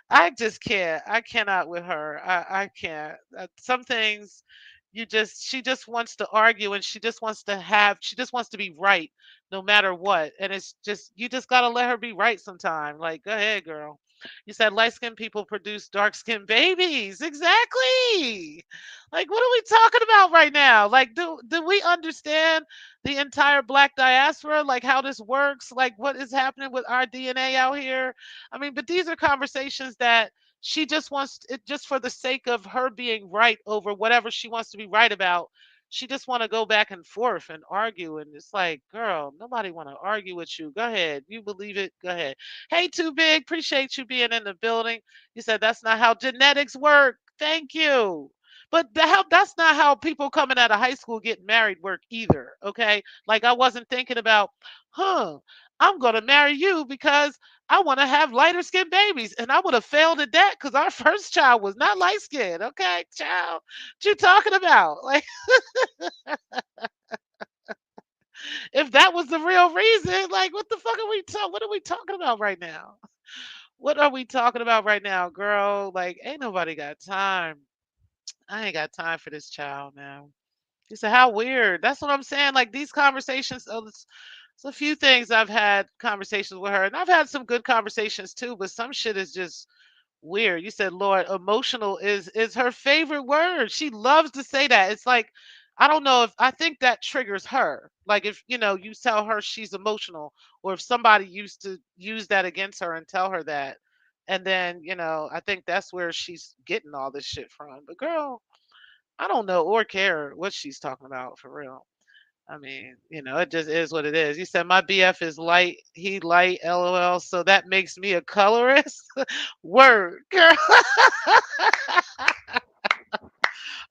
I just can't. I cannot with her. I can't. Some things she just wants to argue and she just wants to be right no matter what. And it's just you just gotta let her be right sometime. Like, go ahead, girl. You said light skinned people produce dark skinned babies. Exactly. Like, what are we talking about right now? Like, do we understand the entire black diaspora? Like how this works? Like what is happening with our DNA out here? I mean, but these are conversations that she just wants it just for the sake of her being right over whatever she wants to be right about. She just want to go back and forth and argue, and it's like, girl, nobody want to argue with you. Go ahead, you believe it, go ahead. Hey, Too Big, appreciate you being in the building. You said that's not how genetics work. Thank you. But that's not how people coming out of high school getting married work either. Okay, like I wasn't thinking about, huh, I'm gonna marry you because I want to have lighter skinned babies. And I would have failed at that because our first child was not light skinned. Okay, child. What you talking about? Like, if that was the real reason, like, what the fuck are we talking? What are we talking about right now? What are we talking about right now, girl? Like, ain't nobody got time. I ain't got time for this child now. You said, how weird. That's what I'm saying. Like, these conversations, it's a few things I've had conversations with her, and I've had some good conversations too, but some shit is just weird. You said, Lord, emotional is her favorite word. She loves to say that. It's like, I don't know if I think that triggers her. Like if you tell her she's emotional, or if somebody used to use that against her and tell her that, and then I think that's where she's getting all this shit from. But girl, I don't know or care what she's talking about for real. I mean, it just is what it is. You said my BF is light, he light, LOL. So that makes me a colorist. Word, girl.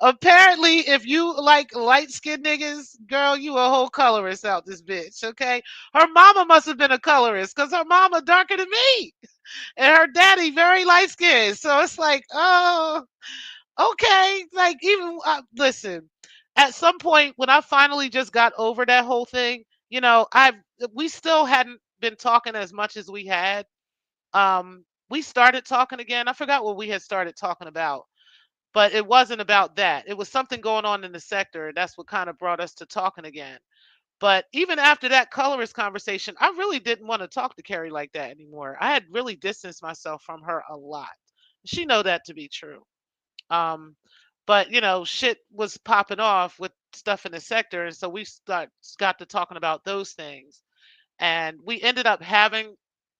Apparently, if you like light skinned niggas, girl, you a whole colorist out this bitch. Okay, her mama must have been a colorist because her mama darker than me, and her daddy very light skinned. So it's like, oh, okay. Like even listen, at some point when I finally just got over that whole thing, I we still hadn't been talking as much as we had. We started talking again. I forgot what we had started talking about. But it wasn't about that. It was something going on in the sector, and that's what kind of brought us to talking again. But even after that colorist conversation, I really didn't want to talk to Carrie like that anymore. I had really distanced myself from her a lot. She know that to be true. Um, but shit was popping off with stuff in the sector, and so got to talking about those things, and we ended up having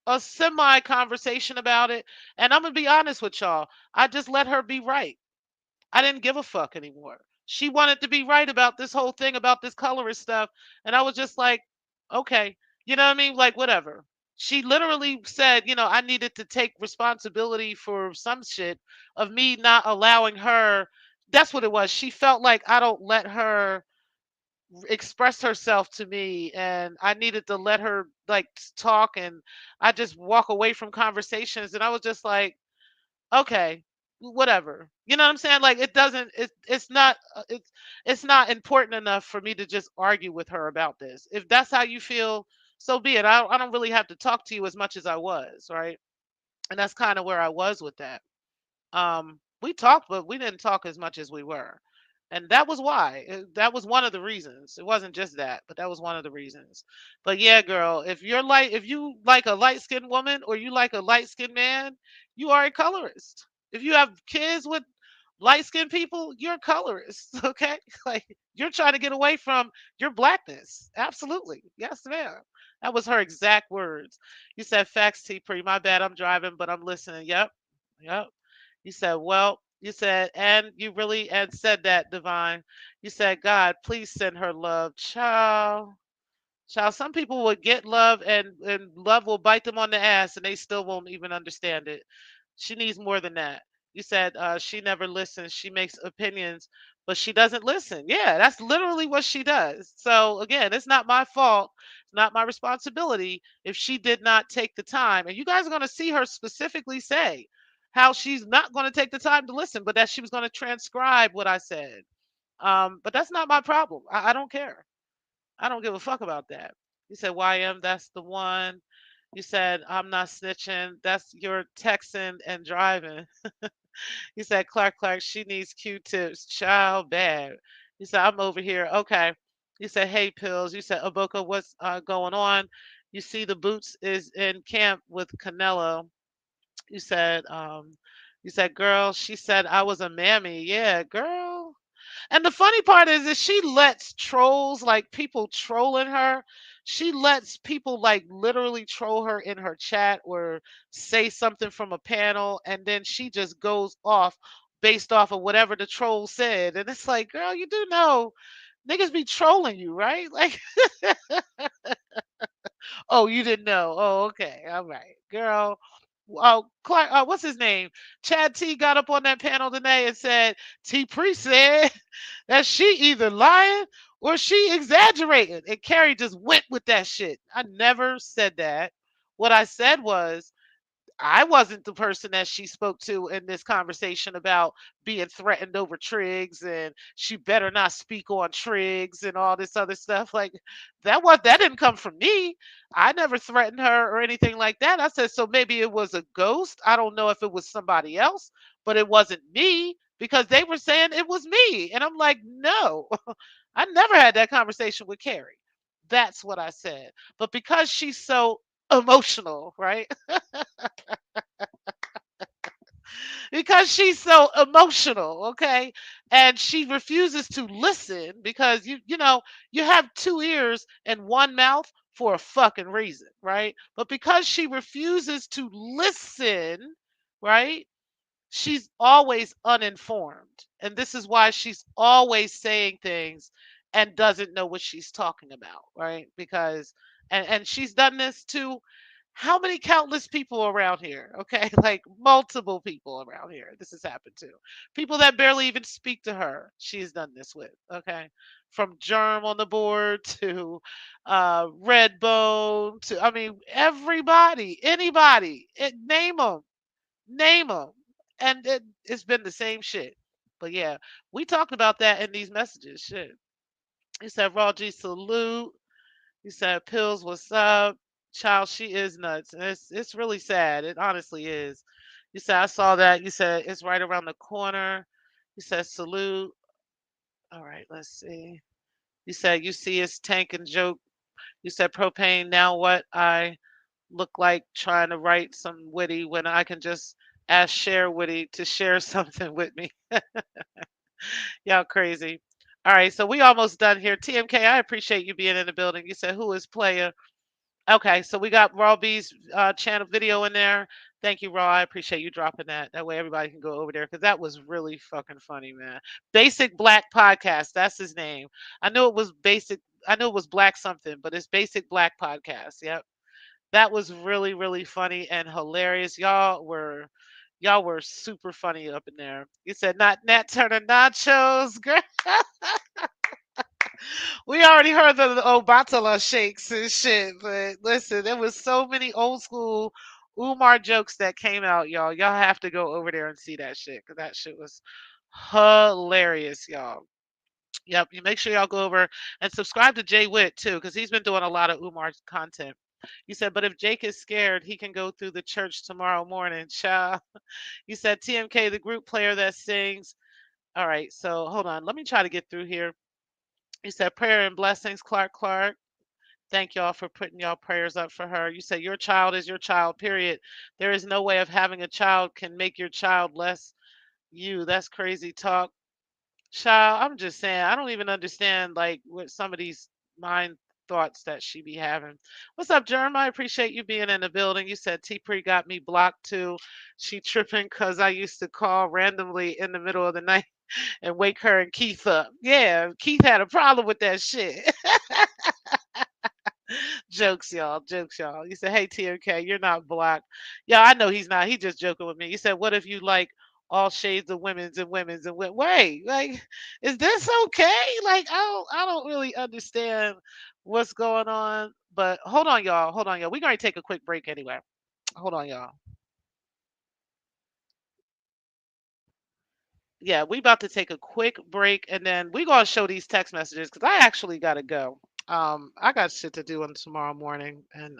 a semi conversation about it. And I'm gonna be honest with y'all, I just let her be right. I didn't give a fuck anymore. She wanted to be right about this whole thing about this colorist stuff. And I was just like, okay, you know what I mean? Like, whatever. She literally said, I needed to take responsibility for some shit of me not allowing her. That's what it was. She felt like I don't let her express herself to me, and I needed to let her like talk, and I just walk away from conversations. And I was just like, okay, whatever. You know what I'm saying? Like, it doesn't it's not important enough for me to just argue with her about this. If that's how you feel, so be it. I don't really have to talk to you as much as I was, right? And that's kind of where I was with that. We talked, but we didn't talk as much as we were. And that was why. That was one of the reasons. It wasn't just that, but that was one of the reasons. But yeah, girl, if you like a light-skinned woman or you like a light-skinned man, you are a colorist. If you have kids with light-skinned people, you're a colorist, okay? Like, you're trying to get away from your blackness. Absolutely. Yes, ma'am. That was her exact words. You said facts, T Pre. My bad, I'm driving, but I'm listening. Yep. Yep. You said, well, you said, and you really and said that, Divine. You said, God, please send her love. Child. Child, some people will get love, and love will bite them on the ass and they still won't even understand it. She needs more than that. You said she never listens. She makes opinions, but she doesn't listen. Yeah, that's literally what she does. So again, it's not my fault. It's not my responsibility if she did not take the time. And you guys are going to see her specifically say how she's not going to take the time to listen, but that she was going to transcribe what I said. But that's not my problem. I don't care. I don't give a fuck about that. You said YM, that's the one. You said I'm not snitching. That's your texting and driving. You said Clark, she needs Q-tips. Child bad. You said I'm over here. Okay. You said hey pills. You said Aboka, what's going on? You see the boots is in camp with Canelo. You said girl, she said I was a mammy. Yeah, girl. And the funny part is she lets trolls, like people trolling her. She lets people like literally troll her in her chat or say something from a panel, and then she just goes off based off of whatever the troll said. And it's like, girl, you do know niggas be trolling you, right? Like, oh, you didn't know. Oh, okay. All right. Girl. Oh, Clark, what's his name? Chad T got up on that panel today and said, T Pre said that she either lying or she exaggerating. And Carrie just went with that shit. I never said that. What I said was, I wasn't the person that she spoke to in this conversation about being threatened over Triggs and she better not speak on Triggs and all this other stuff. Like, that didn't come from me. I never threatened her or anything like that. I said, so maybe it was a ghost. I don't know if it was somebody else, but it wasn't me because they were saying it was me. And I'm like, no, I never had that conversation with Carrie. That's what I said. But because she's so emotional, right? Because she's so emotional, okay? And she refuses to listen because you have two ears and one mouth for a fucking reason, right? But because she refuses to listen, right? She's always uninformed. And this is why she's always saying things and doesn't know what she's talking about, right? Because and she's done this to how many countless people around here, okay? Like multiple people around here. This has happened to. People that barely even speak to her, she's done this with, okay? From Germ on the board to Redbone to, I mean, everybody, anybody, name them, and it's been the same shit. But yeah, we talked about that in these messages. Shit, he said, "Raw G salute." He said, "Pills, what's up, child? She is nuts, and it's really sad. It honestly is." You said, "I saw that." You said, "It's right around the corner." You said salute. All right, let's see. You said you see his tank and joke. You said propane. Now what? I look like trying to write some witty when I can just ask Share Witty to share something with me. Y'all crazy. All right, so we almost done here. TMK, I appreciate you being in the building. You said who is player? Okay, so we got Raw B's channel video in there. Thank you, Raw. I appreciate you dropping that. That way everybody can go over there because that was really fucking funny, man. Basic Black Podcast. That's his name. I knew it was basic. I knew it was Black something, but it's Basic Black Podcast. Yep. That was really, really funny and hilarious. Y'all were super funny up in there. You said not Nat Turner nachos, girl. We already heard the Obatala shakes and shit, but listen, there was so many old school Umar jokes that came out, y'all. Y'all have to go over there and see that shit because that shit was hilarious, y'all. Yep, you make sure y'all go over and subscribe to Jay Witt too, because he's been doing a lot of Umar's content. You said, but if Jake is scared, he can go through the church tomorrow morning. Child. You said TMK, the group player that sings. All right, so hold on. Let me try to get through here. You said prayer and blessings, Clark Clark. Thank y'all for putting y'all prayers up for her. You said your child is your child, period. There is no way of having a child can make your child less you. That's crazy talk. Child, I'm just saying, I don't even understand like what some of these mind thoughts that she be having. What's up, Jerm? I appreciate you being in the building. You said T Pre got me blocked too. She tripping because I used to call randomly in the middle of the night and wake her and Keith up. Yeah, Keith had a problem with that shit. Jokes, y'all. Jokes, y'all. You said, hey, TMK, you're not blocked. Yeah, I know he's not. He just joking with me. You said, what if you like all shades of women's and wait, like, is this okay? Like, I don't really understand what's going on. But hold on, y'all. Hold on, y'all. We're going to take a quick break anyway. Hold on, y'all. Yeah, we about to take a quick break and then we gonna show these text messages because I actually gotta go. I got shit to do on tomorrow morning, and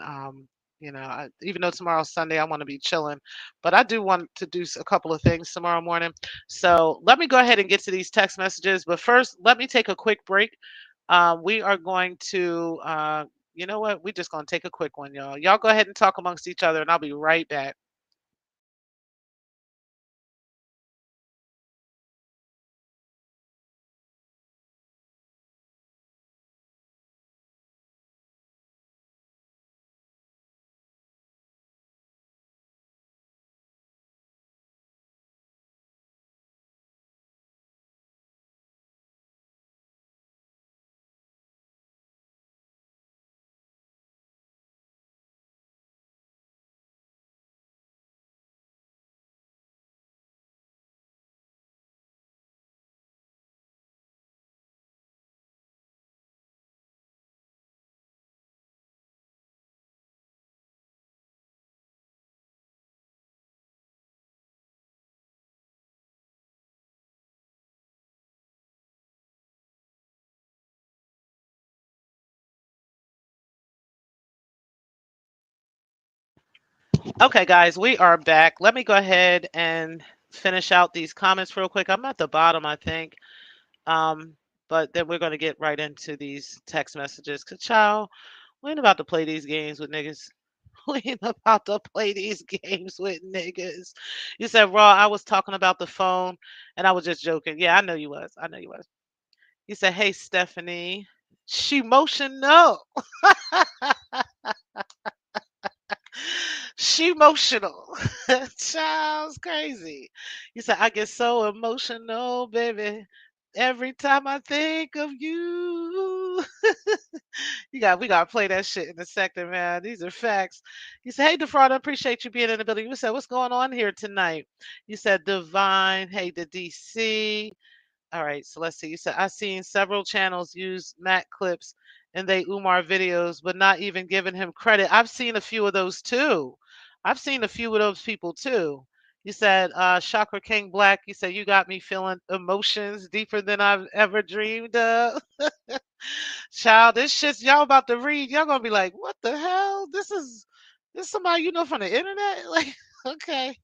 even though tomorrow's Sunday, I want to be chilling, but I do want to do a couple of things tomorrow morning. So let me go ahead and get to these text messages. But first, let me take a quick break. We are going to, you know what? We're just gonna take a quick one, y'all. Y'all go ahead and talk amongst each other, and I'll be right back. Okay, guys, we are back. Let me go ahead and finish out these comments real quick. I'm at the bottom, I think. Um, but then we're going to get right into these text messages. Cause child, we ain't about to play these games with niggas. We ain't about to play these games with niggas. You said, Raw, I was talking about the phone and I was just joking. Yeah, I know you was. I know you was. You said, hey, Stephanie. She emotional. She emotional. Child's crazy. You said, I get so emotional, baby. Every time I think of you. We gotta play that shit in a second, man. These are facts. You said, hey Defraud, I appreciate you being in the building. You said, what's going on here tonight? You said Divine, hey the DC. All right, so let's see. You said I've seen several channels use Matt clips and they Umar videos, but not even giving him credit. I've seen a few of those too. I've seen a few of those people too. You said Chakra King Black. You said you got me feeling emotions deeper than I've ever dreamed of. Child, this shit's y'all about to read. Y'all gonna be like, what the hell? This is somebody you know from the internet? Like Okay.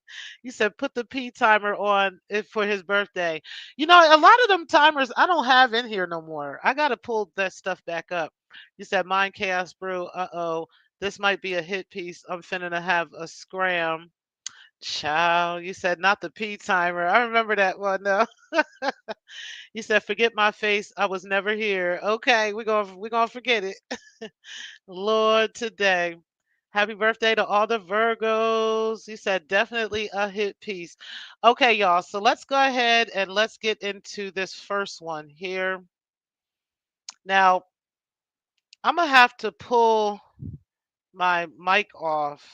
You said put the P timer on it for his birthday. You know, a lot of them timers I don't have in here no more. I gotta pull that stuff back up. You said mine chaos brew. Uh-oh. This might be a hit piece. I'm finna to have a scram. Child, you said not the P timer. I remember that one. No. You said forget my face. I was never here. Okay, we're gonna forget it. Lord today. Happy birthday to all the Virgos. You said definitely a hit piece. Okay, y'all. So let's go ahead and let's get into this first one here. Now, I'm going to have to pull my mic off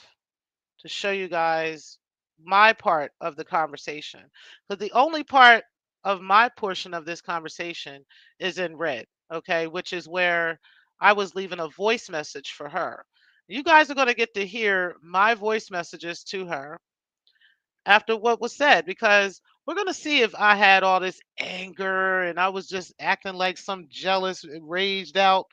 to show you guys my part of the conversation. Because the only part of my portion of this conversation is in red, okay, which is where I was leaving a voice message for her. You guys are going to get to hear my voice messages to her after what was said because we're going to see if I had all this anger and I was just acting like some jealous, raged out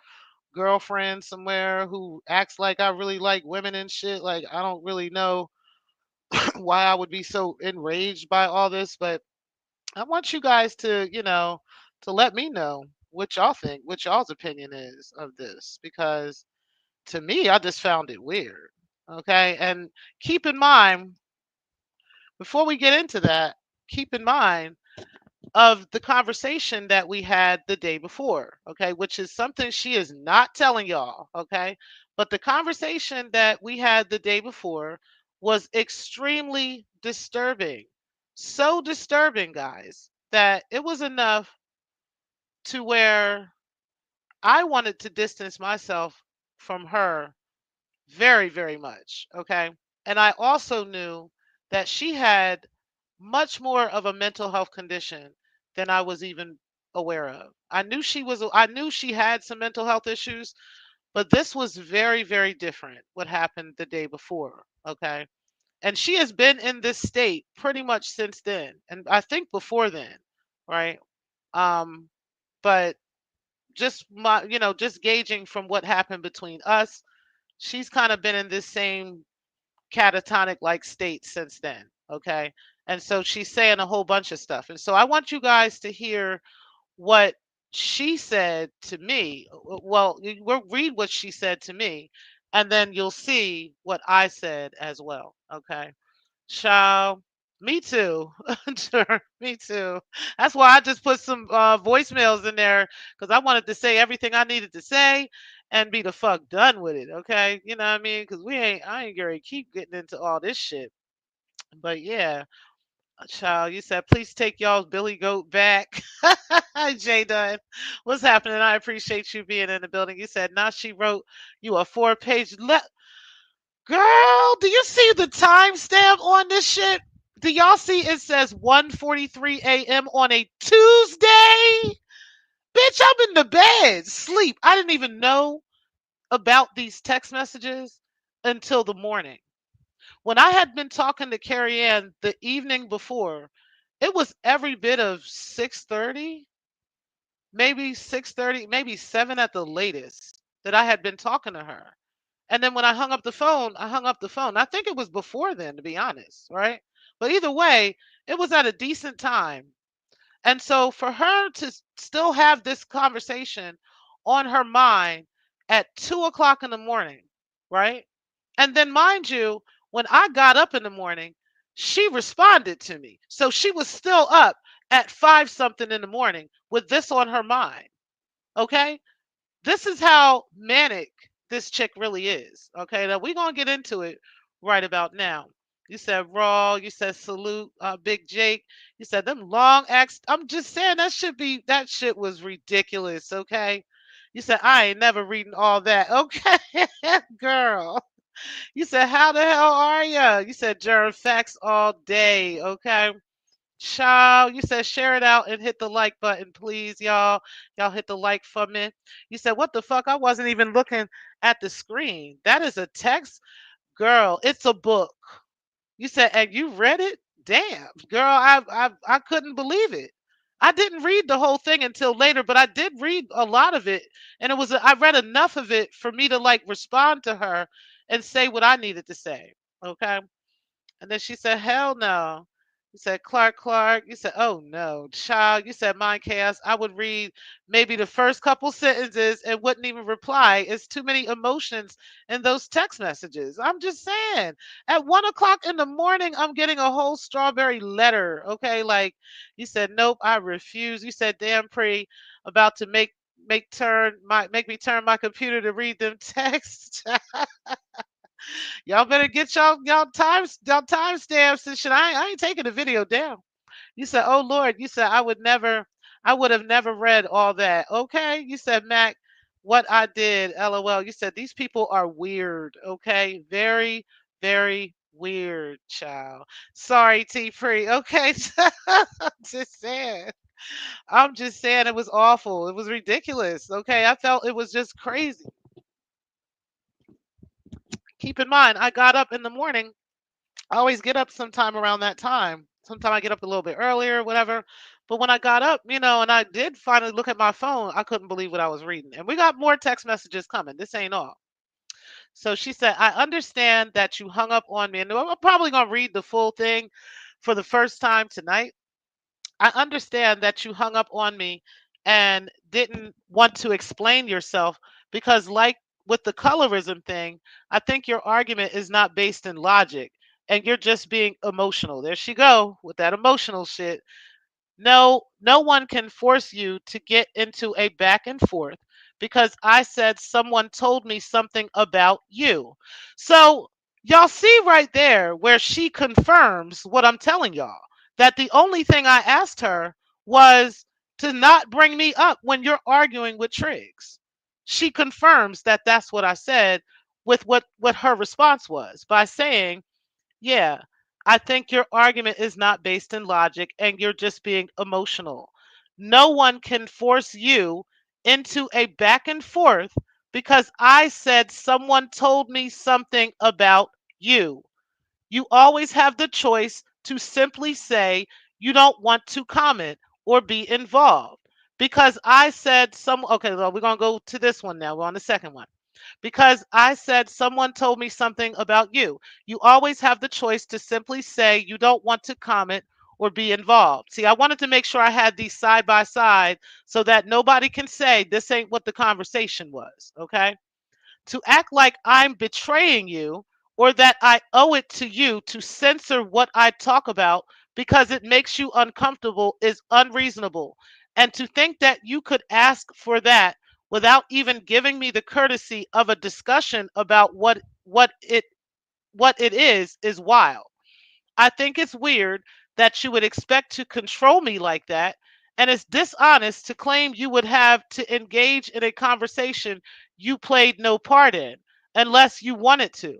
girlfriend somewhere who acts like I really like women and shit. Like, I don't really know why I would be so enraged by all this, but I want you guys to, to let me know what y'all think, what y'all's opinion is of this, because to me, I just found it weird. Okay. And keep in mind, before we get into that, keep in mind of the conversation that we had the day before, okay, which is something she is not telling y'all, okay? But the conversation that we had the day before was extremely disturbing. So disturbing, guys, that it was enough to where I wanted to distance myself from her very, very much, okay? And I also knew that she had much more of a mental health condition than I was even aware of. I knew she had some mental health issues, but this was very, very different what happened the day before, okay? And she has been in this state pretty much since then, and I think before then, right? Um, but just gauging from what happened between us, she's kind of been in this same catatonic like state since then. Okay. And so she's saying a whole bunch of stuff. And so I want you guys to hear what she said to me. Well, we'll read what she said to me, and then you'll see what I said as well. Okay. Child, me too. Sure, me too. That's why I just put some voicemails in there because I wanted to say everything I needed to say and be the fuck done with it. Okay, you know what I mean? Because I ain't gonna keep getting into all this shit. But yeah, child, you said please take y'all's Billy Goat back. Jay Dunn, what's happening? I appreciate you being in the building. You said now she wrote you a 4 page. Girl, do you see the timestamp on this shit? Do y'all see it says 1:43 a.m. on a Tuesday? Bitch, I'm in the bed, sleep. I didn't even know about these text messages until the morning. When I had been talking to Carrie Ann the evening before, it was every bit of 6:30, maybe 6:30, maybe 7 at the latest that I had been talking to her. And then when I hung up the phone, I hung up the phone. I think it was before then, to be honest, right? But either way, it was at a decent time. And so for her to still have this conversation on her mind at 2 o'clock in the morning, right? And then, mind you, when I got up in the morning, she responded to me. So she was still up at 5 something in the morning with this on her mind. Okay. This is how manic this chick really is. Okay, now we're gonna get into it right about now. You said raw, you said salute, Big Jake. You said them long acts. I'm just saying that shit was ridiculous. Okay. You said I ain't never reading all that. Okay, girl. You said how the hell are ya? You said germ facts all day. Okay. Child, you said share it out and hit the like button, please, y'all. Y'all hit the like for me. You said, what the fuck? I wasn't even looking at the screen. That is a text? Girl, it's a book. You said, and you read it? Damn, girl, I couldn't believe it. I didn't read the whole thing until later, but I did read a lot of it. And I read enough of it for me to like respond to her and say what I needed to say. Okay. And then she said, hell no. You said, Clark, Clark. You said, oh no, child. You said, mind chaos. I would read maybe the first couple sentences and wouldn't even reply. It's too many emotions in those text messages. I'm just saying. At 1 o'clock in the morning, I'm getting a whole strawberry letter. Okay. Like you said, nope, I refuse. You said, damn, pre about to make me turn my computer to read them texts. Y'all better get y'all timestamps and shit. I ain't taking the video down. You said, oh Lord, you said I would have never read all that. Okay. You said, Mac, what I did, LOL. You said these people are weird, okay? Very, very weird, child. Sorry, T Free. Okay. Just saying. I'm just saying it was awful. It was ridiculous. Okay. I felt it was just crazy. Keep in mind, I got up in the morning. I always get up sometime around that time. Sometimes I get up a little bit earlier, whatever. But when I got up, and I did finally look at my phone, I couldn't believe what I was reading. And we got more text messages coming. This ain't all. So she said, I understand that you hung up on me. And I'm probably going to read the full thing for the first time tonight. I understand that you hung up on me and didn't want to explain yourself because, like with the colorism thing, I think your argument is not based in logic and you're just being emotional. There she go with that emotional shit. No, no one can force you to get into a back and forth because I said someone told me something about you. So, y'all see right there where she confirms what I'm telling y'all, that the only thing I asked her was to not bring me up when you're arguing with Triggs. She confirms that that's what I said with what her response was by saying, yeah, I think your argument is not based in logic and you're just being emotional. No one can force you into a back and forth because I said someone told me something about you. You always have the choice to simply say you don't want to comment or be involved. Because I said okay, well, we're going to go to this one now. We're on the second one because I said someone told me something about you. You always have the choice to simply say you don't want to comment or be involved. See, I wanted to make sure I had these side by side so that nobody can say this ain't what the conversation was. Okay. To act like I'm betraying you or that I owe it to you to censor what I talk about because it makes you uncomfortable is unreasonable. And to think that you could ask for that without even giving me the courtesy of a discussion about what it is wild. I think it's weird that you would expect to control me like that, and it's dishonest to claim you would have to engage in a conversation you played no part in unless you wanted to.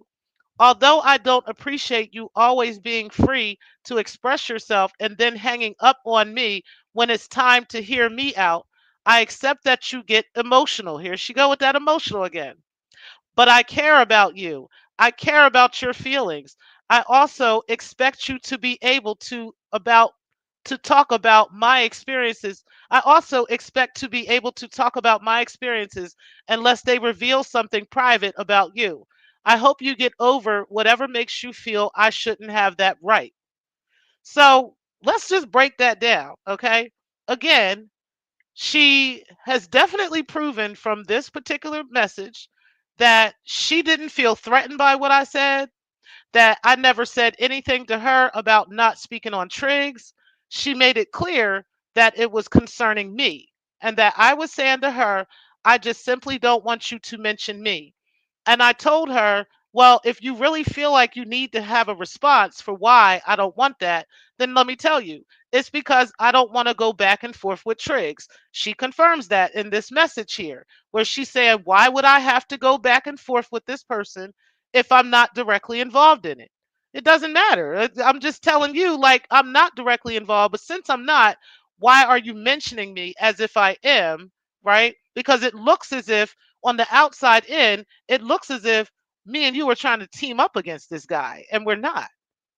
Although I don't appreciate you always being free to express yourself and then hanging up on me when it's time to hear me out, I accept that you get emotional. Here she go with that emotional again. But I care about you. I care about your feelings. I also expect you to be able to talk about my experiences. I also expect to be able to talk about my experiences unless they reveal something private about you. I hope you get over whatever makes you feel I shouldn't have that right. So let's just break that down, okay? Again, she has definitely proven from this particular message that she didn't feel threatened by what I said, that I never said anything to her about not speaking on Triggs. She made it clear that it was concerning me and that I was saying to her, I just simply don't want you to mention me. And I told her, well, if you really feel like you need to have a response for why I don't want that, then let me tell you, it's because I don't want to go back and forth with Triggs. She confirms that in this message here, where she said, why would I have to go back and forth with this person if I'm not directly involved in it? It doesn't matter. I'm just telling you, like, I'm not directly involved, but since I'm not, why are you mentioning me as if I am, right? Because it looks as if on the outside in, it looks as if me and you are trying to team up against this guy, and we're not,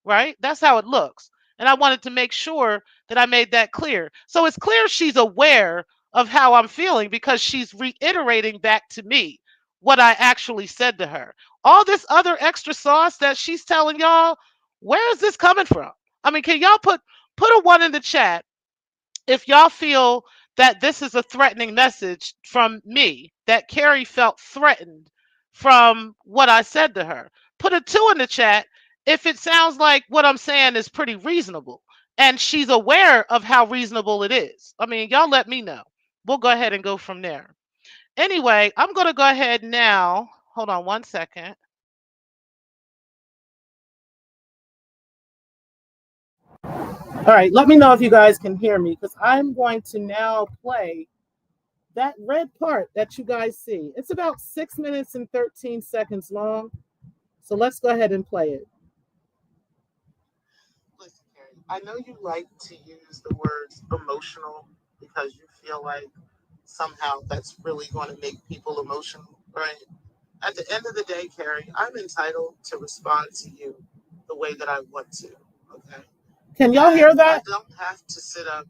right? That's how it looks. And I wanted to make sure that I made that clear. So it's clear she's aware of how I'm feeling because she's reiterating back to me what I actually said to her. All this other extra sauce that she's telling y'all, Where is this coming from? I mean, can y'all put a one in the chat if y'all feel that this is a threatening message from me, that Carrie felt threatened from what I said to her. Put a two in the chat if it sounds like what I'm saying is pretty reasonable and she's aware of how reasonable it is. I mean, y'all let me know. We'll go ahead and go from there. Anyway, I'm going to go ahead now. Hold on one second. All right, let me know if you guys can hear me because I'm going to now play that red part that you guys see. It's about 6 minutes and 13 seconds long. So let's go ahead and play it. Listen, Carrie, I know you like to use the words emotional because you feel like somehow that's really going to make people emotional, right? At the end of the day, Carrie, I'm entitled to respond to you the way that I want to, okay? Can y'all hear that? I don't have to sit up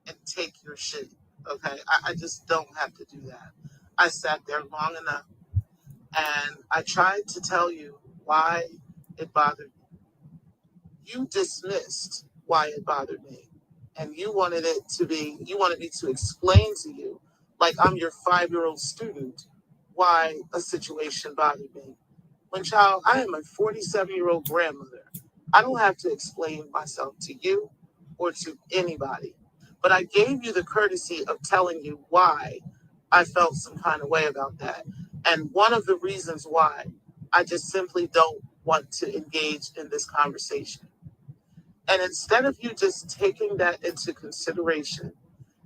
and take your shit, okay? I just don't have to do that. I sat there long enough and I tried to tell you why it bothered me. You dismissed why it bothered me. And you wanted me to explain to you, like I'm your 5-year-old student, why a situation bothered me. When, child, I am a 47-year-old grandmother. I don't have to explain myself to you or to anybody. But I gave you the courtesy of telling you why I felt some kind of way about that. And one of the reasons why I just simply don't want to engage in this conversation. And instead of you just taking that into consideration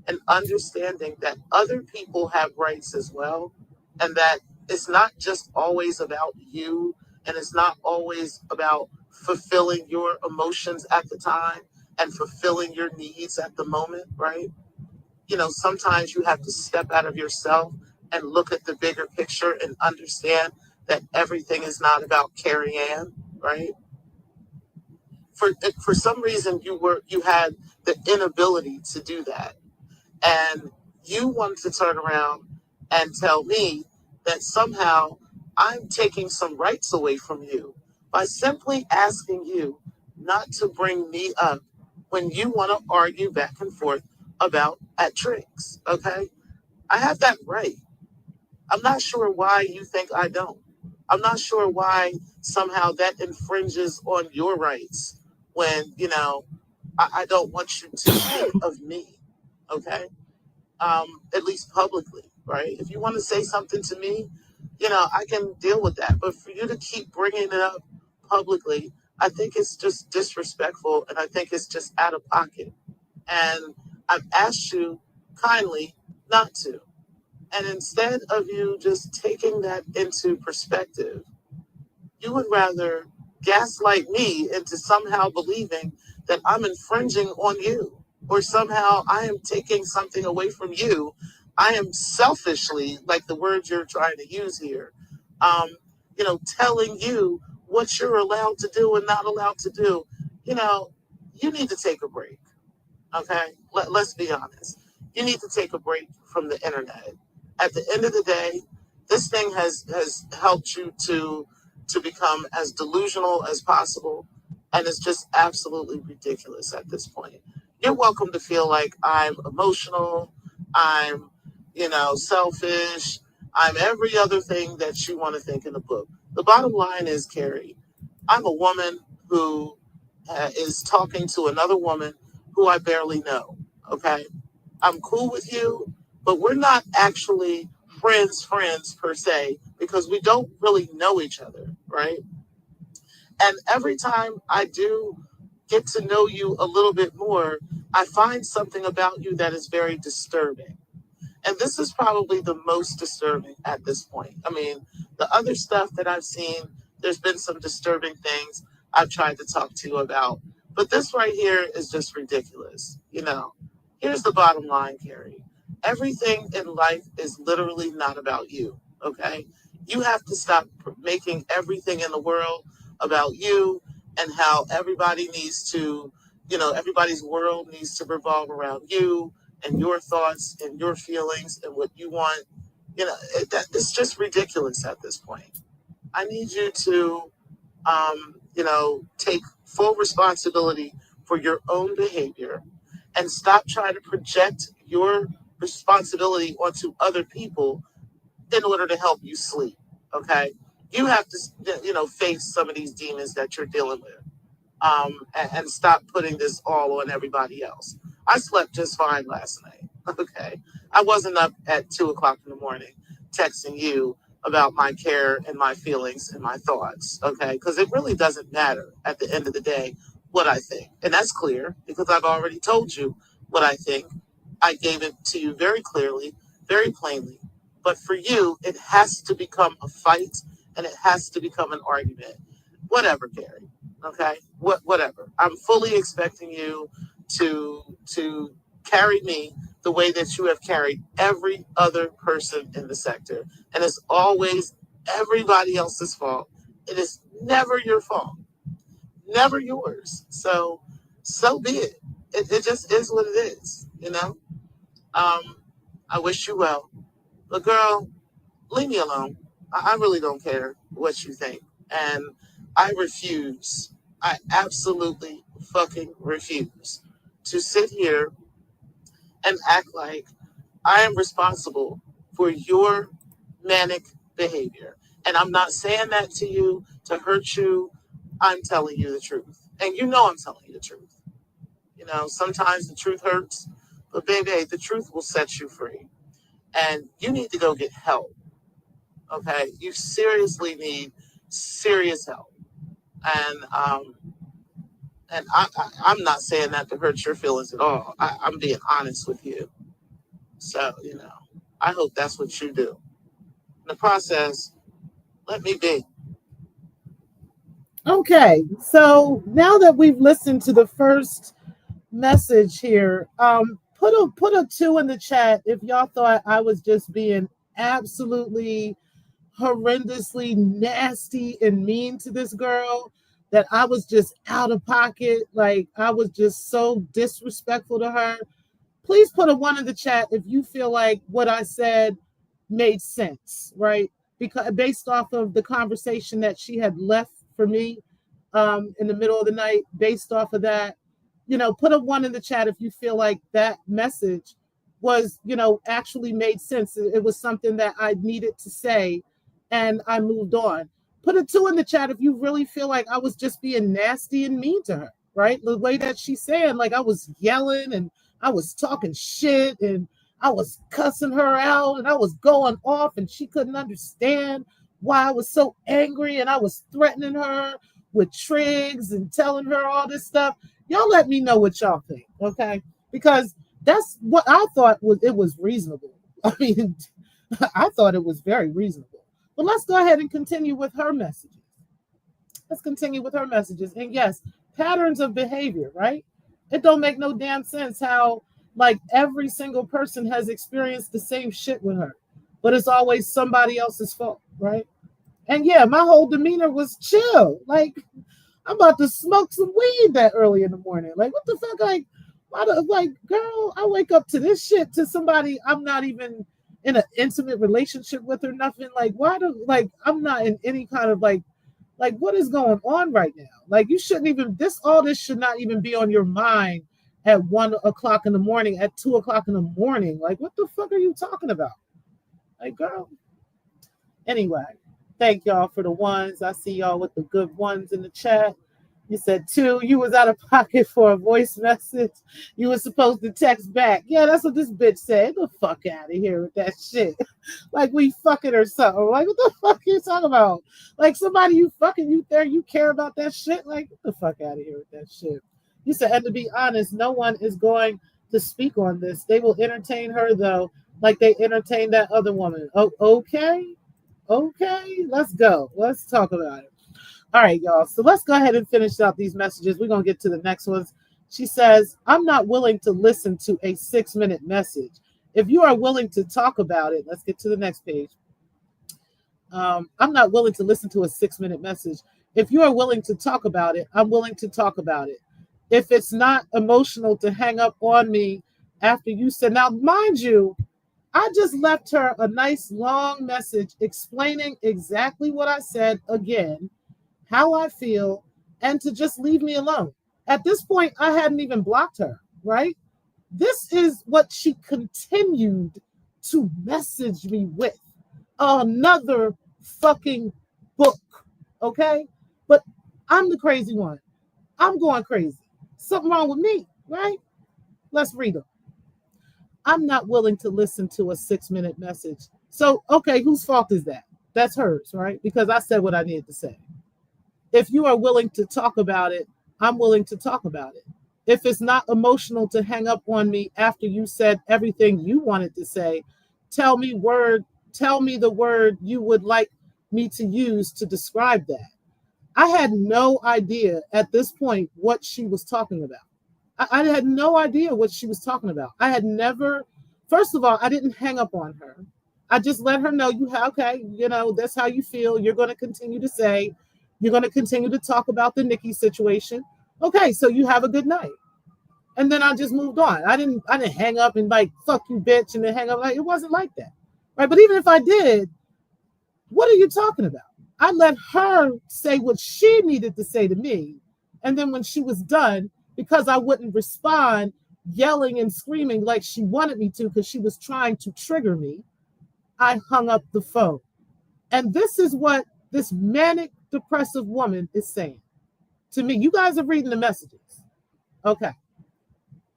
and understanding that other people have rights as well, and that it's not just always about you, and it's not always about fulfilling your emotions at the time and fulfilling your needs at the moment, right? You know, sometimes you have to step out of yourself and look at the bigger picture and understand that everything is not about Carrie Ann, right? For some reason you had the inability to do that, and you wanted to turn around and tell me that somehow I'm taking some rights away from you by simply asking you not to bring me up when you want to argue back and forth about at tricks. Okay, I have that right. I'm not sure why you think I don't. I'm not sure why somehow that infringes on your rights when, I don't want you to think of me, okay? At least publicly, right? If you want to say something to me, I can deal with that. But for you to keep bringing it up publicly, I think it's just disrespectful and I think it's just out of pocket. And I've asked you kindly not to. And instead of you just taking that into perspective, you would rather gaslight me into somehow believing that I'm infringing on you or somehow I am taking something away from you. I am selfishly, like the word you're trying to use here, telling you what you're allowed to do and not allowed to do. You know, you need to take a break. Okay, let's be honest. You need to take a break from the internet. At the end of the day, this thing has helped you to become as delusional as possible, and it's just absolutely ridiculous at this point. You're welcome to feel like I'm emotional, I'm, selfish, I'm every other thing that you want to think in the book. The bottom line is, Carrie, I'm a woman who is talking to another woman who I barely know. Okay. I'm cool with you, but we're not actually friends per se, because we don't really know each other. Right. And every time I do get to know you a little bit more, I find something about you that is very disturbing. And this is probably the most disturbing at this point. I mean, the other stuff that I've seen, there's been some disturbing things I've tried to talk to you about. But this right here is just ridiculous. Here's the bottom line, Carrie. Everything in life is literally not about you, okay? You have to stop making everything in the world about you and how everybody needs to, everybody's world needs to revolve around you and your thoughts and your feelings and what you want. It's just ridiculous at this point. I need you to, take full responsibility for your own behavior and stop trying to project your responsibility onto other people in order to help you sleep. Okay. You have to, face some of these demons that you're dealing with, and stop putting this all on everybody else. I slept just fine last night. Okay. I wasn't up at 2 o'clock in the morning texting you about my care and my feelings and my thoughts. Okay. Because it really doesn't matter at the end of the day what I think. And that's clear because I've already told you what I think. I gave it to you very clearly, very plainly. But for you, it has to become a fight and it has to become an argument. Whatever, Carrie. Okay, whatever. I'm fully expecting you to carry me the way that you have carried every other person in the sector, and it's always everybody else's fault. It is never your fault, never yours. So be it. It just is what it is. Um, I wish you well, but girl, leave me alone. I really don't care what you think. And I refuse, I absolutely fucking refuse to sit here and act like I am responsible for your manic behavior. And I'm not saying that to you to hurt you. I'm telling you the truth. And you know I'm telling you the truth. Sometimes the truth hurts, but baby, the truth will set you free. And you need to go get help. Okay, you seriously need serious help, and I'm not saying that to hurt your feelings at all. I'm being honest with you. So I hope that's what you do. In the process, let me be. Okay, so now that we've listened to the first message here, put a two in the chat if y'all thought I was just being absolutely horrendously nasty and mean to this girl, that I was just out of pocket, like I was just so disrespectful to her. Please put a one in the chat if you feel like what I said made sense, right? Because based off of the conversation that she had left for me in the middle of the night, based off of that, put a one in the chat if you feel like that message was, actually made sense. It was something that I needed to say and I moved on. Put a two in the chat if you really feel like I was just being nasty and mean to her, right? The way that she's saying, like I was yelling and I was talking shit and I was cussing her out and I was going off and she couldn't understand why I was so angry and I was threatening her with trigs and telling her all this stuff. Y'all let me know what y'all think, okay? Because that's what I thought was reasonable. I mean, I thought it was very reasonable. But let's go ahead and continue with her messages. Let's continue with her messages. And yes, patterns of behavior, right? It don't make no damn sense how like every single person has experienced the same shit with her, but it's always somebody else's fault, right? And yeah, my whole demeanor was chill. Like I'm about to smoke some weed that early in the morning. Like what the fuck? Like girl, I wake up to this shit to somebody I'm not even in an intimate relationship with or nothing. Like why do like I'm not in any kind of like what is going on right now? Like you shouldn't even all this should not even be on your mind at 1 o'clock in the morning, at 2 o'clock in the morning. Like what the fuck are you talking about? Like girl. Anyway, thank y'all for the ones. I see y'all with the good ones in the chat. You said two, you was out of pocket for a voice message. You was supposed to text back. Yeah, that's what this bitch said. Get the fuck out of here with that shit. Like we fucking or something. Like what the fuck are you talking about? Like somebody you fucking you there, you care about that shit? Like get the fuck out of here with that shit. You said, and to be honest, no one is going to speak on this. They will entertain her though, like they entertained that other woman. Oh, okay. Okay, let's go. Let's talk about it. All right, y'all. So let's go ahead and finish out these messages. We're going to get to the next ones. She says, I'm not willing to listen to a 6-minute message. If you are willing to talk about it, let's get to the next page. I'm not willing to listen to a 6-minute message. If you are willing to talk about it, I'm willing to talk about it. If it's not emotional to hang up on me after you said, now, mind you, I just left her a nice long message explaining exactly what I said again, how I feel, and to just leave me alone. At this point, I hadn't even blocked her, right? This is what she continued to message me with. Another fucking book, okay? But I'm the crazy one. I'm going crazy. Something wrong with me, right? Let's read them. I'm not willing to listen to a 6-minute message. So, okay, whose fault is that? That's hers, right? Because I said what I needed to say. If you are willing to talk about it, I'm willing to talk about it. If it's not emotional to hang up on me after you said everything you wanted to say, tell me word, tell me the word you would like me to use to describe that. I had no idea at this point what she was talking about. I had no idea what she was talking about. I had never, first of all, I didn't hang up on her. I just let her know okay, that's how you feel. You're going to continue to say, you're going to continue to talk about the Nikki situation. Okay, so you have a good night. And then I just moved on. I didn't hang up and like, fuck you, bitch, and then hang up. Like, it wasn't like that. Right. But even if I did, what are you talking about? I let her say what she needed to say to me. And then when she was done, because I wouldn't respond yelling and screaming like she wanted me to, because she was trying to trigger me, I hung up the phone. And this is what this manic depressive woman is saying to me. You guys are reading the messages. Okay.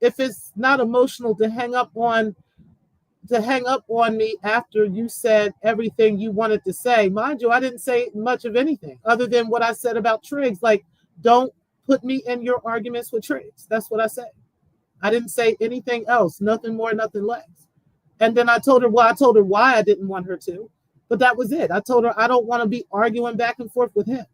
If it's not emotional to hang up on me after you said everything you wanted to say. Mind you, I didn't say much of anything other than what I said about Triggs. Like, don't put me in your arguments with Triggs. That's what I said. I didn't say anything else, nothing more, nothing less. And then I told her why I didn't want her to. But that was it. I told her I don't want to be arguing back and forth with him.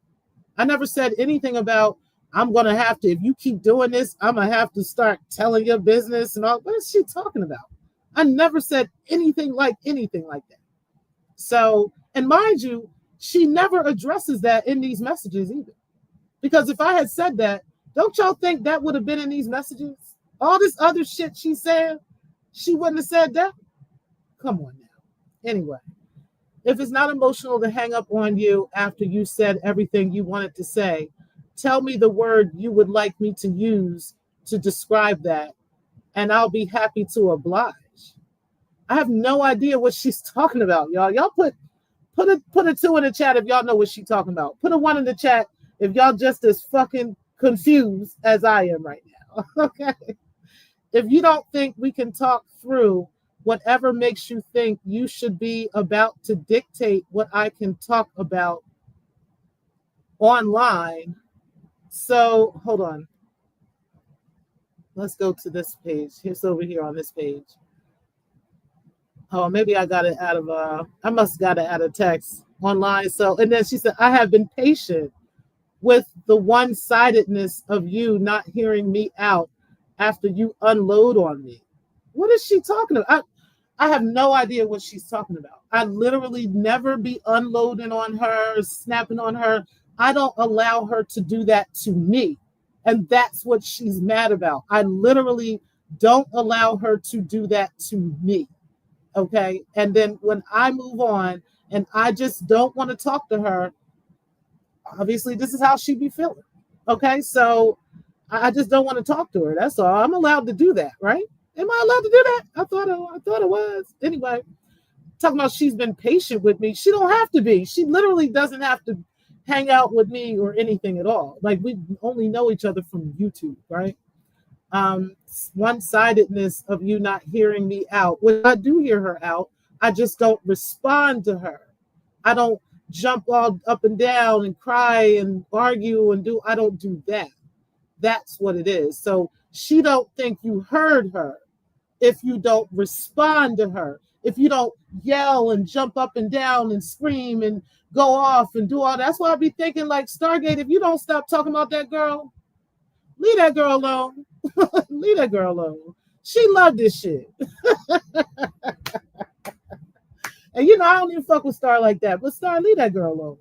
I never said anything about, I'm going to have to, if you keep doing this, I'm going to have to start telling your business and all. What is she talking about? I never said anything like that. So, and mind you, she never addresses that in these messages either. Because if I had said that, don't y'all think that would have been in these messages? All this other shit she said, she wouldn't have said that. Come on now. Anyway, if it's not emotional to hang up on you after you said everything you wanted to say, tell me the word you would like me to use to describe that, and I'll be happy to oblige. I have no idea what she's talking about, y'all. Y'all put a 2 in the chat if y'all know what she's talking about. Put a 1 in the chat if y'all just as fucking confused as I am right now. Okay. If you don't think we can talk through whatever makes you think you should be about to dictate what I can talk about online. So hold on. Let's go to this page. Here's over here on this page. Oh, maybe I got it out of I must have got it out of text online. So, and then she said, I have been patient with the one-sidedness of you not hearing me out after you unload on me. What is she talking about? I have no idea what she's talking about. I literally never be unloading on her, snapping on her. I don't allow her to do that to me. And that's what she's mad about. I literally don't allow her to do that to me. Okay. And then when I move on and I just don't want to talk to her, obviously this is how she be feeling. Okay. So I just don't want to talk to her. That's all. I'm allowed to do that, right? Am I allowed to do that? I thought it was. Anyway, talking about she's been patient with me. She don't have to be. She literally doesn't have to hang out with me or anything at all. Like, we only know each other from YouTube, right? One-sidedness of you not hearing me out. When I do hear her out, I just don't respond to her. I don't jump all up and down and cry and argue and I don't do that. That's what it is. So she don't think you heard her if you don't respond to her, if you don't yell and jump up and down and scream and go off and do all that. That's why I be thinking, like, Stargate, if you don't stop talking about that girl, leave that girl alone. Leave that girl alone. She loved this shit. And I don't even fuck with Star like that, but Star, leave that girl alone.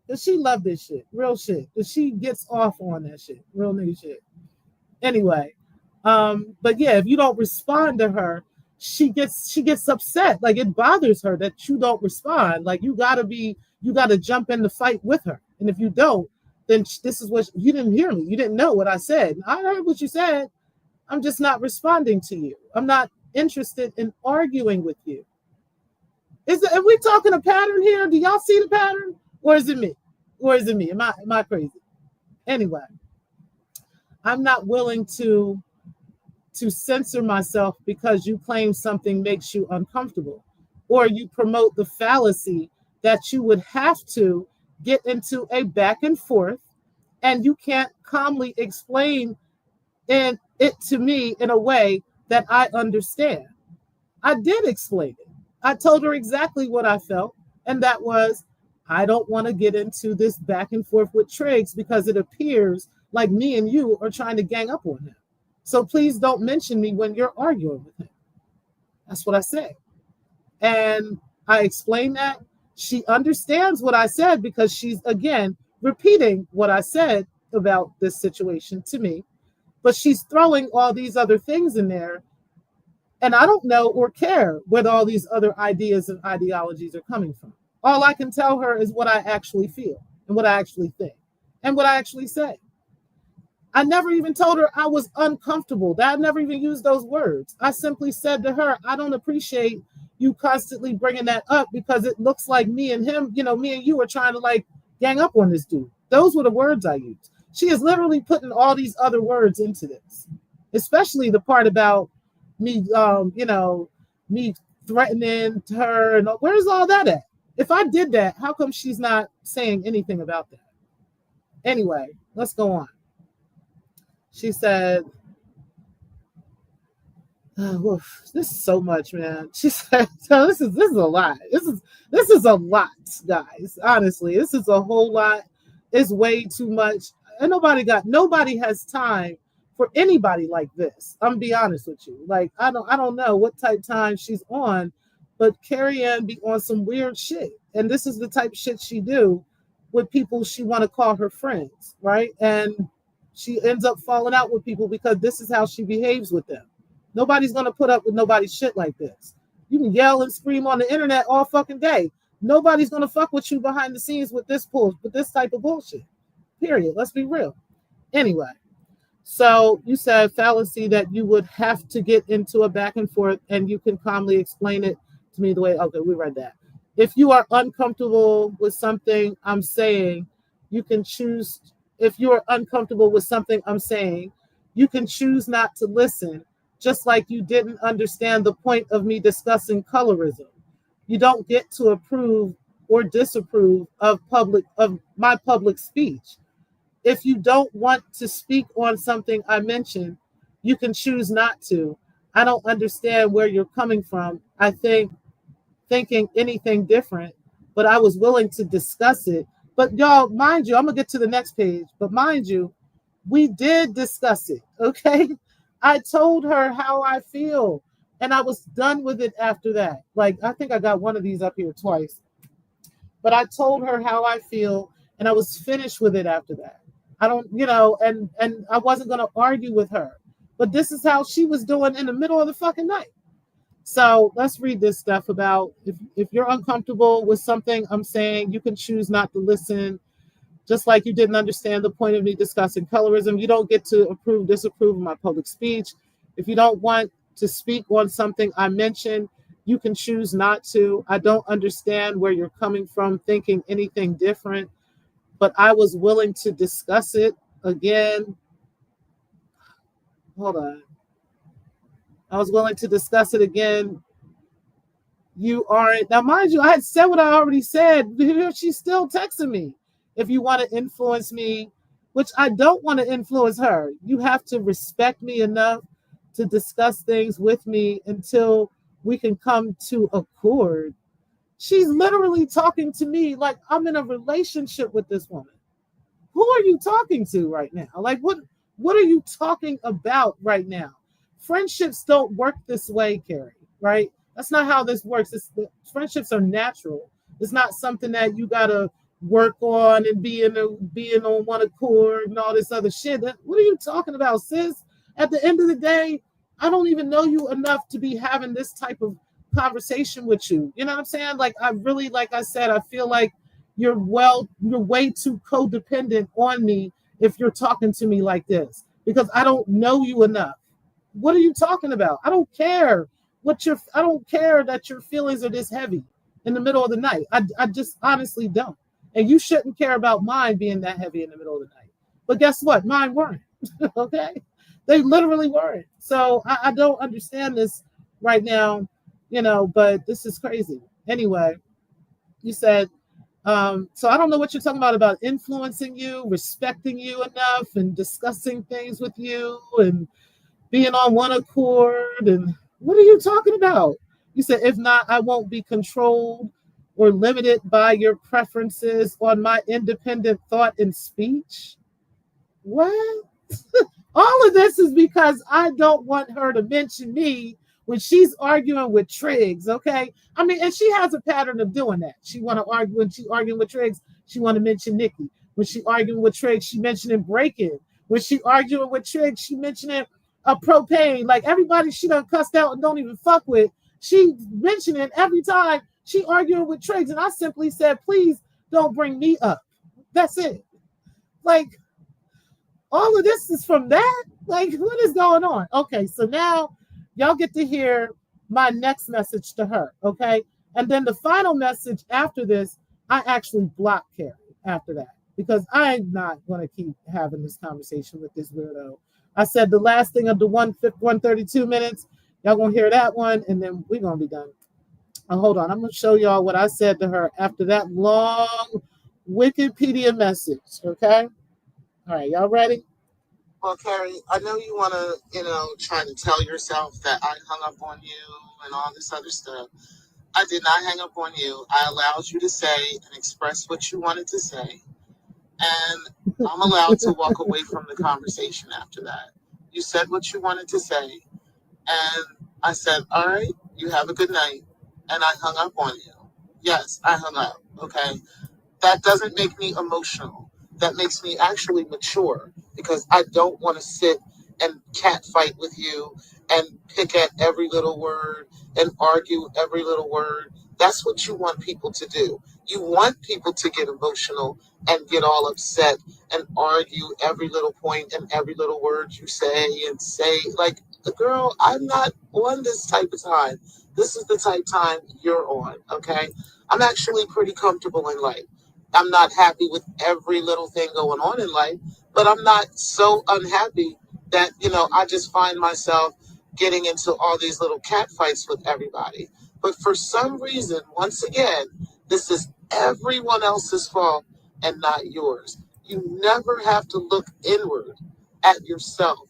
Because she loved this shit. Real shit. Because she gets off on that shit. Real nigga shit. Anyway. But yeah, if you don't respond to her, she gets upset. Like, it bothers her that you don't respond. Like, you gotta jump in the fight with her. And if you don't, then this is what you didn't hear me. You didn't know what I said. I heard what you said. I'm just not responding to you. I'm not interested in arguing with you. Are we talking a pattern here? Do y'all see the pattern? Or is it me? Or is it me? Am I crazy? Anyway, I'm not willing to censor myself because you claim something makes you uncomfortable, or you promote the fallacy that you would have to get into a back and forth, and you can't calmly explain it to me in a way that I understand. I did explain it. I told her exactly what I felt, and that was, I don't want to get into this back and forth with Triggs because it appears like me and you are trying to gang up on him. So please don't mention me when you're arguing with him. That's what I said. And I explained that. She understands what I said because she's, again, repeating what I said about this situation to me. But she's throwing all these other things in there. And I don't know or care where all these other ideas and ideologies are coming from. All I can tell her is what I actually feel and what I actually think and what I actually say. I never even told her I was uncomfortable. I never even used those words. I simply said to her, I don't appreciate you constantly bringing that up because it looks like me and him, me and you are trying to like gang up on this dude. Those were the words I used. She is literally putting all these other words into this, especially the part about me, me threatening her. And where's all that at? If I did that, how come she's not saying anything about that? Anyway, let's go on. She said, oh, this is so much, man. She said, so this is a lot. This is a lot, guys. Honestly, this is a whole lot. It's way too much. And nobody has time for anybody like this. I'm gonna be honest with you. Like, I don't know what type time she's on, but Carrie Ann be on some weird shit. And this is the type of shit she do with people she want to call her friends, right? And she ends up falling out with people because this is how she behaves with them. Nobody's going to put up with nobody's shit like this. You can yell and scream on the internet all fucking day. Nobody's going to fuck with you behind the scenes with this type of bullshit. Period. Let's be real. Anyway, so you said fallacy that you would have to get into a back and forth and you can calmly explain it to me the way, okay, we read that. If you are uncomfortable with something I'm saying, you can choose. If you are uncomfortable with something I'm saying, you can choose not to listen, just like you didn't understand the point of me discussing colorism. You don't get to approve or disapprove of my public speech. If you don't want to speak on something I mentioned, you can choose not to. I don't understand where you're coming from. I think thinking anything different, but I was willing to discuss it. But y'all, mind you, I'm gonna get to the next page, but mind you, we did discuss it, okay? I told her how I feel, and I was done with it after that. Like, I think I got one of these up here twice, but I told her how I feel, and I was finished with it after that. I don't, and I wasn't gonna argue with her, but this is how she was doing in the middle of the fucking night. So let's read this stuff about if you're uncomfortable with something I'm saying, you can choose not to listen. Just like you didn't understand the point of me discussing colorism, you don't get to approve, disapprove of my public speech. If you don't want to speak on something I mentioned, you can choose not to. I don't understand where you're coming from thinking anything different, but I was willing to discuss it again. Hold on. I was willing to discuss it again. You aren't. Now, mind you, I had said what I already said. She's still texting me. If you want to influence me, which I don't want to influence her, you have to respect me enough to discuss things with me until we can come to accord. She's literally talking to me like I'm in a relationship with this woman. Who are you talking to right now? Like, what are you talking about right now? Friendships don't work this way, Carrie, right? That's not how this works. Friendships are natural. It's not something that you gotta work on and being on one accord and all this other shit. What are you talking about, sis? At the end of the day, I don't even know you enough to be having this type of conversation with you. You know what I'm saying? Like, I really, like I said, I feel like you're way too codependent on me if you're talking to me like this because I don't know you enough. What are you talking about? I don't care that your feelings are this heavy in the middle of the night. I just honestly don't. And you shouldn't care about mine being that heavy in the middle of the night. But guess what? Mine weren't. Okay? They literally weren't. So I don't understand this right now, but this is crazy. Anyway, you said, so I don't know what you're talking about influencing you, respecting you enough, and discussing things with you, and being on one accord. And what are you talking about? You said, if not, I won't be controlled or limited by your preferences on my independent thought and speech. What? All of this is because I don't want her to mention me when she's arguing with Triggs, okay? I mean, and she has a pattern of doing that. She want to argue when she arguing with Triggs, she want to mention Nikki. When she arguing with Triggs, she mentioning breaking. When she arguing with Triggs, she mentioning a propane. Like everybody she done cussed out and don't even fuck with, she mentioning every time she arguing with Triggs. And I simply said, please don't bring me up. That's it. Like, all of this is from that? Like, what is going on? Okay, so now y'all get to hear my next message to her, okay? And then the final message after this, I actually block Carrie after that because I'm not going to keep having this conversation with this weirdo. I said the last thing of the 132 minutes, y'all going to hear that one, and then we're going to be done. Hold on, I'm going to show y'all what I said to her after that long Wikipedia message, okay? All right, y'all ready? Well, Carrie, I know you want to, try to tell yourself that I hung up on you and all this other stuff. I did not hang up on you. I allowed you to say and express what you wanted to say. And I'm allowed to walk away from the conversation after that. You said what you wanted to say. And I said, all right, you have a good night. And I hung up on you. Yes, I hung up. Okay. That doesn't make me emotional. That makes me actually mature because I don't want to sit and cat fight with you and pick at every little word and argue every little word. That's what you want people to do. You want people to get emotional and get all upset and argue every little point and every little word you say and say, like, girl, I'm not on this type of time. This is the type of time you're on, okay? I'm actually pretty comfortable in life. I'm not happy with every little thing going on in life, but I'm not so unhappy that, I just find myself getting into all these little cat fights with everybody. But for some reason, once again, this is everyone else's fault and not yours. You never have to look inward at yourself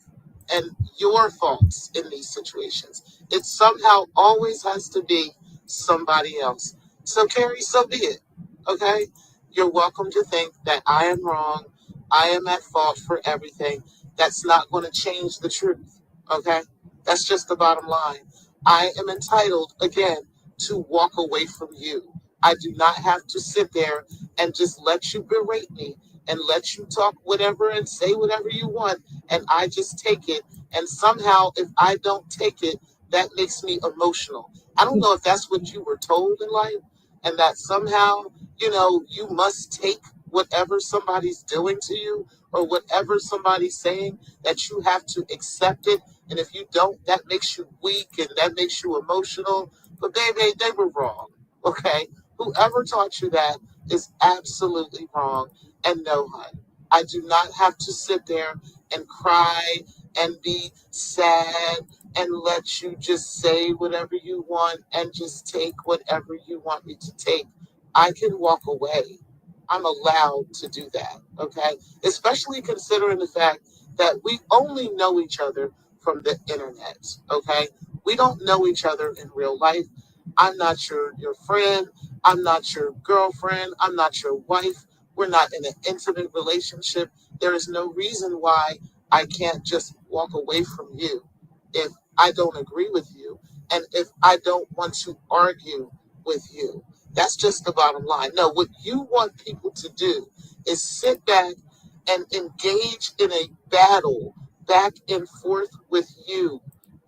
and your faults in these situations. It somehow always has to be somebody else. So, Carrie, so be it. Okay? You're welcome to think that I am wrong. I am at fault for everything. That's not going to change the truth. Okay? That's just the bottom line. I am entitled, again, to walk away from you. I do not have to sit there and just let you berate me and let you talk whatever and say whatever you want. And I just take it. And somehow, if I don't take it, that makes me emotional. I don't know if that's what you were told in life, and that somehow you must take whatever somebody's doing to you or whatever somebody's saying, that you have to accept it. And if you don't, that makes you weak and that makes you emotional. But baby, they were wrong. Okay? Whoever taught you that is absolutely wrong. And no, hun, I do not have to sit there and cry and be sad and let you just say whatever you want and just take whatever you want me to take. I can walk away. I'm allowed to do that, okay? Especially considering the fact that we only know each other from the internet, okay? We don't know each other in real life. I'm not your friend. I'm not your girlfriend. I'm not your wife. We're not in an intimate relationship. There is no reason why I can't just walk away from you if I don't agree with you and if I don't want to argue with you. That's just the bottom line. No, what you want people to do is sit back and engage in a battle back and forth with you.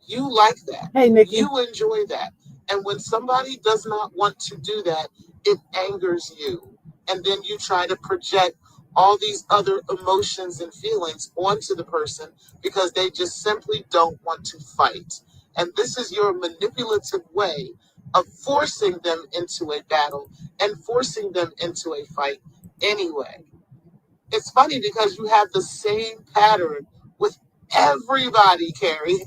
You like that. Hey, Nikki. You enjoy that. And when somebody does not want to do that, it angers you. and then you try to project all these other emotions and feelings onto the person because they just simply don't want to fight. And this is your manipulative way of forcing them into a battle and forcing them into a fight anyway. It's funny because you have the same pattern with everybody, Carrie.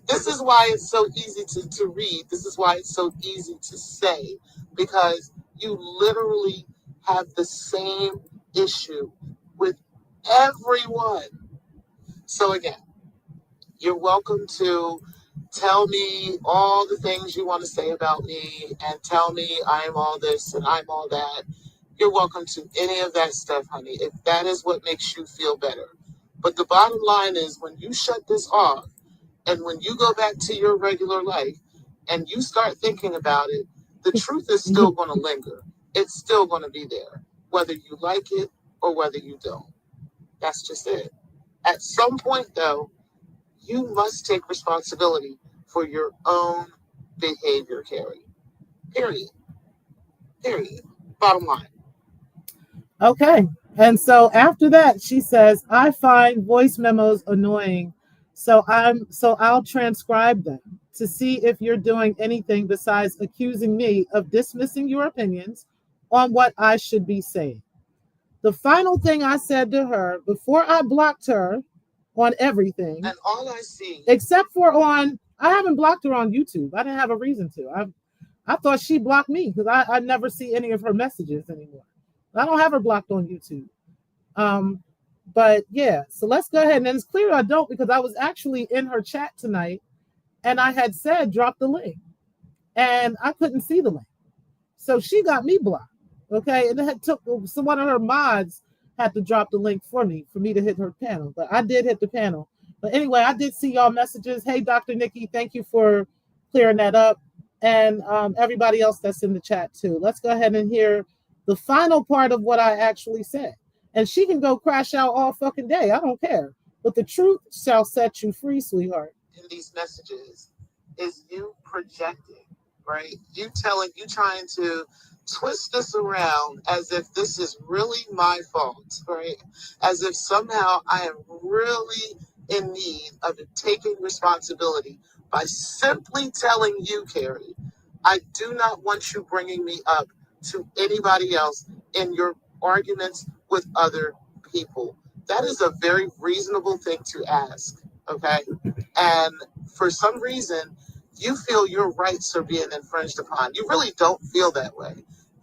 This is why it's so easy to read. This is why it's so easy to say, because you literally have the same issue with everyone. So, again, you're welcome to tell me all the things you want to say about me and tell me I'm all this and I'm all that. You're welcome to any of that stuff, honey, if that is what makes you feel better. But the bottom line is when you shut this off and when you go back to your regular life and you start thinking about it, the truth is still going to linger. It's still going to be there, whether you like it or whether you don't. That's just it. At some point, though, you must take responsibility for your own behavior, Carrie. Period. Period. Bottom line. Okay. And so after that, she says, I find voice memos annoying. So I'll transcribe them to see if you're doing anything besides accusing me of dismissing your opinions on what I should be saying. The final thing I said to her before I blocked her on everything, And all I see, except for I haven't blocked her on YouTube. I didn't have a reason to. I thought she blocked me because I never see any of her messages anymore. I don't have her blocked on YouTube. Um, but yeah, so let's go ahead. And it's clear I don't because I was actually in her chat tonight and I had said drop the link and I couldn't see the link. So she got me blocked. Okay. And it had took so one of her mods had to drop the link for me to hit her panel. But I did hit the panel. But anyway, I did see y'all messages. Hey, Dr. Nikki, thank you for clearing that up. And everybody else that's in the chat too. Let's go ahead and hear the final part of what I actually said. And she can go crash out all fucking day. I don't care. But the truth shall set you free, sweetheart. in these messages is you projecting, right? You trying to twist this around as if this is really my fault, right? As if somehow I am really in need of taking responsibility by simply telling you, Carrie, I do not want you bringing me up to anybody else in your arguments with other people. That is a very reasonable thing to ask, okay? And for some reason, you feel your rights are being infringed upon. You really don't feel that way.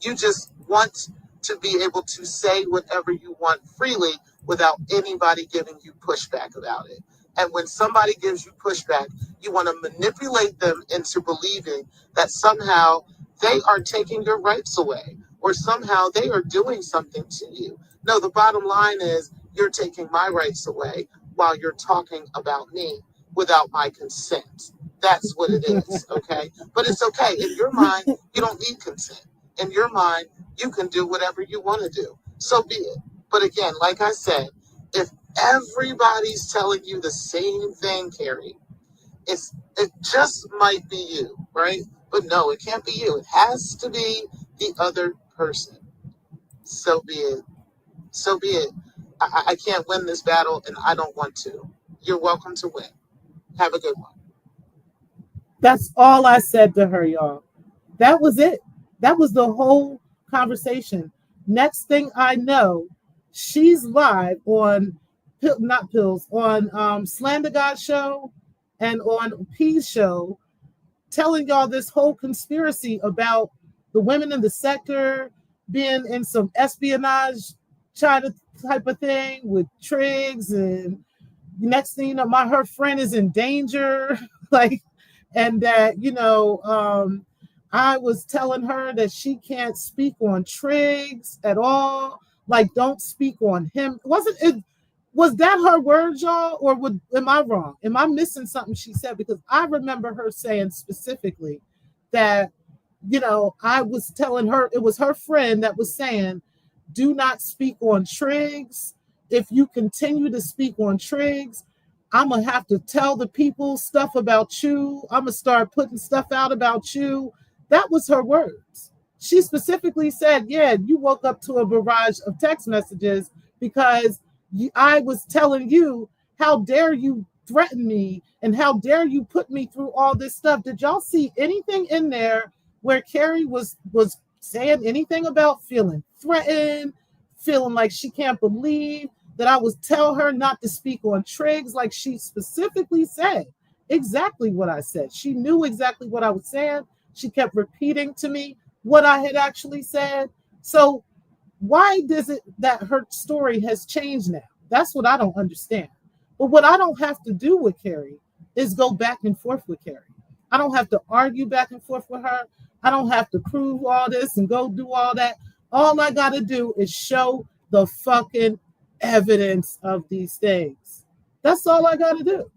You just want to be able to say whatever you want freely without anybody giving you pushback about it. And when somebody gives you pushback, you want to manipulate them into believing that somehow they are taking your rights away or somehow they are doing something to you. No, the bottom line is you're taking my rights away while you're talking about me without my consent. That's what it is, okay? But it's okay. In your mind, you don't need consent. In your mind, you can do whatever you want to do. So be it. But again, like I said, if everybody's telling you the same thing, Carrie, it just might be you, right? But no, it can't be you. It has to be the other person. So be it. So be it. I can't win this battle and I don't want to. You're welcome to win. Have a good one. That's all I said to her, y'all. That was it. That was the whole conversation. Next thing I know, she's live on not pills on Slander God show and on P's show, telling y'all this whole conspiracy about the women in the sector being in some espionage China type of thing with Triggs, and next thing you know, her friend is in danger, like, and that I was telling her that she can't speak on Triggs at all. Like, don't speak on him. Wasn't it? Was that her words, y'all, or am I wrong? Am I missing something she said? Because I remember her saying specifically that, I was telling her it was her friend that was saying, do not speak on Triggs. If you continue to speak on Triggs, I'm going to have to tell the people stuff about you. I'm going to start putting stuff out about you. That was her words. She specifically said, yeah, you woke up to a barrage of text messages because I was telling you, how dare you threaten me and how dare you put me through all this stuff. Did y'all see anything in there where Carrie was saying anything about feeling threatened, feeling like she can't believe that I was tell her not to speak on Triggs? Like, she specifically said exactly what I said. She knew exactly what I was saying. She kept repeating to me what I had actually said. So why does it that her story has changed now? That's what I don't understand. But what I don't have to do with Carrie is go back and forth with Carrie. I don't have to argue back and forth with her. I don't have to prove all this and go do all that. All I got to do is show the fucking evidence of these things. That's all I got to do.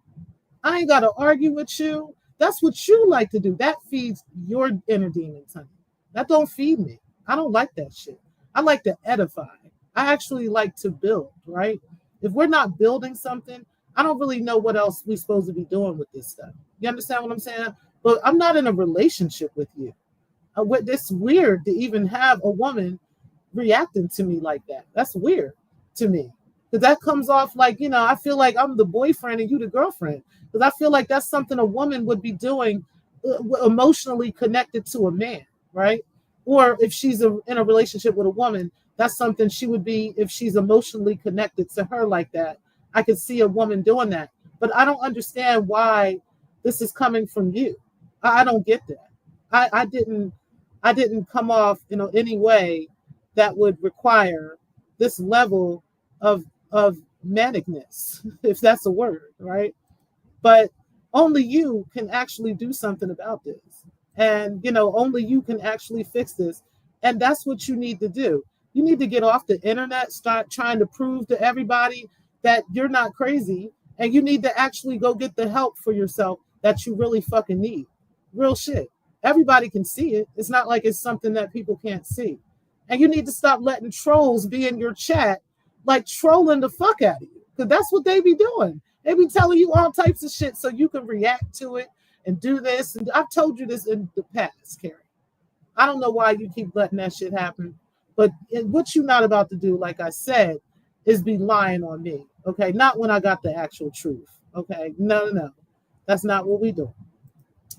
I ain't got to argue with you. That's what you like to do. That feeds your inner demons, honey. That don't feed me. I don't like that shit. I like to edify. I actually like to build, right? If we're not building something, I don't really know what else we're supposed to be doing with this stuff. You understand what I'm saying? But I'm not in a relationship with you. It's weird to even have a woman reacting to me like that. That's weird to me. Because that comes off like, I feel like I'm the boyfriend and you the girlfriend. Because I feel like that's something a woman would be doing emotionally connected to a man, right? Or if she's in a relationship with a woman, that's something she would be if she's emotionally connected to her like that. I could see a woman doing that. But I don't understand why this is coming from you. I don't get that. I didn't come off any way that would require this level of manicness, if that's a word, right? But only you can actually do something about this. And, only you can actually fix this. And that's what you need to do. You need to get off the internet, start trying to prove to everybody that you're not crazy. And you need to actually go get the help for yourself that you really fucking need. Real shit. Everybody can see it. It's not like it's something that people can't see. And you need to stop letting trolls be in your chat, like trolling the fuck out of you. Because that's what they be doing. They be telling you all types of shit so you can react to it and do this. And I've told you this in the past, Carrie. I don't know why you keep letting that shit happen. But what you're not about to do, like I said, is be lying on me. Okay. Not when I got the actual truth. Okay. No. That's not what we do.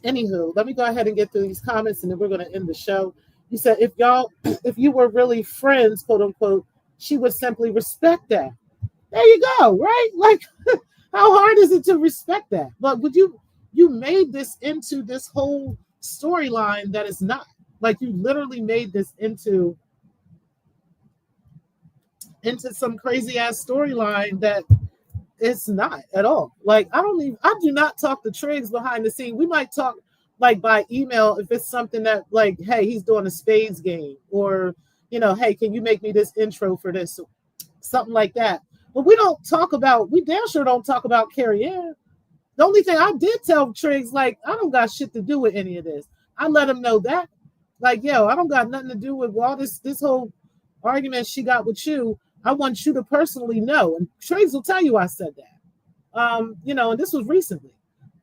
Anywho, let me go ahead and get through these comments and then we're going to end the show. You said, if you were really friends, quote unquote, she would simply respect that. There you go, right? Like, how hard is it to respect that? But you made this into this whole storyline that is not. Like, you literally made this into some crazy ass storyline that it's not at all. Like, I do not talk to Triggs behind the scene. We might talk like by email if it's something that, like, hey, he's doing a spades game, or hey, can you make me this intro for this, something like that. But we damn sure don't talk about Carrie. The only thing I did tell Triggs, like, I don't got shit to do with any of this. I let him know that, like, yo, I don't got nothing to do with all this whole argument she got with you. I want you to personally know, and Triggs will tell you I said that. And this was recently.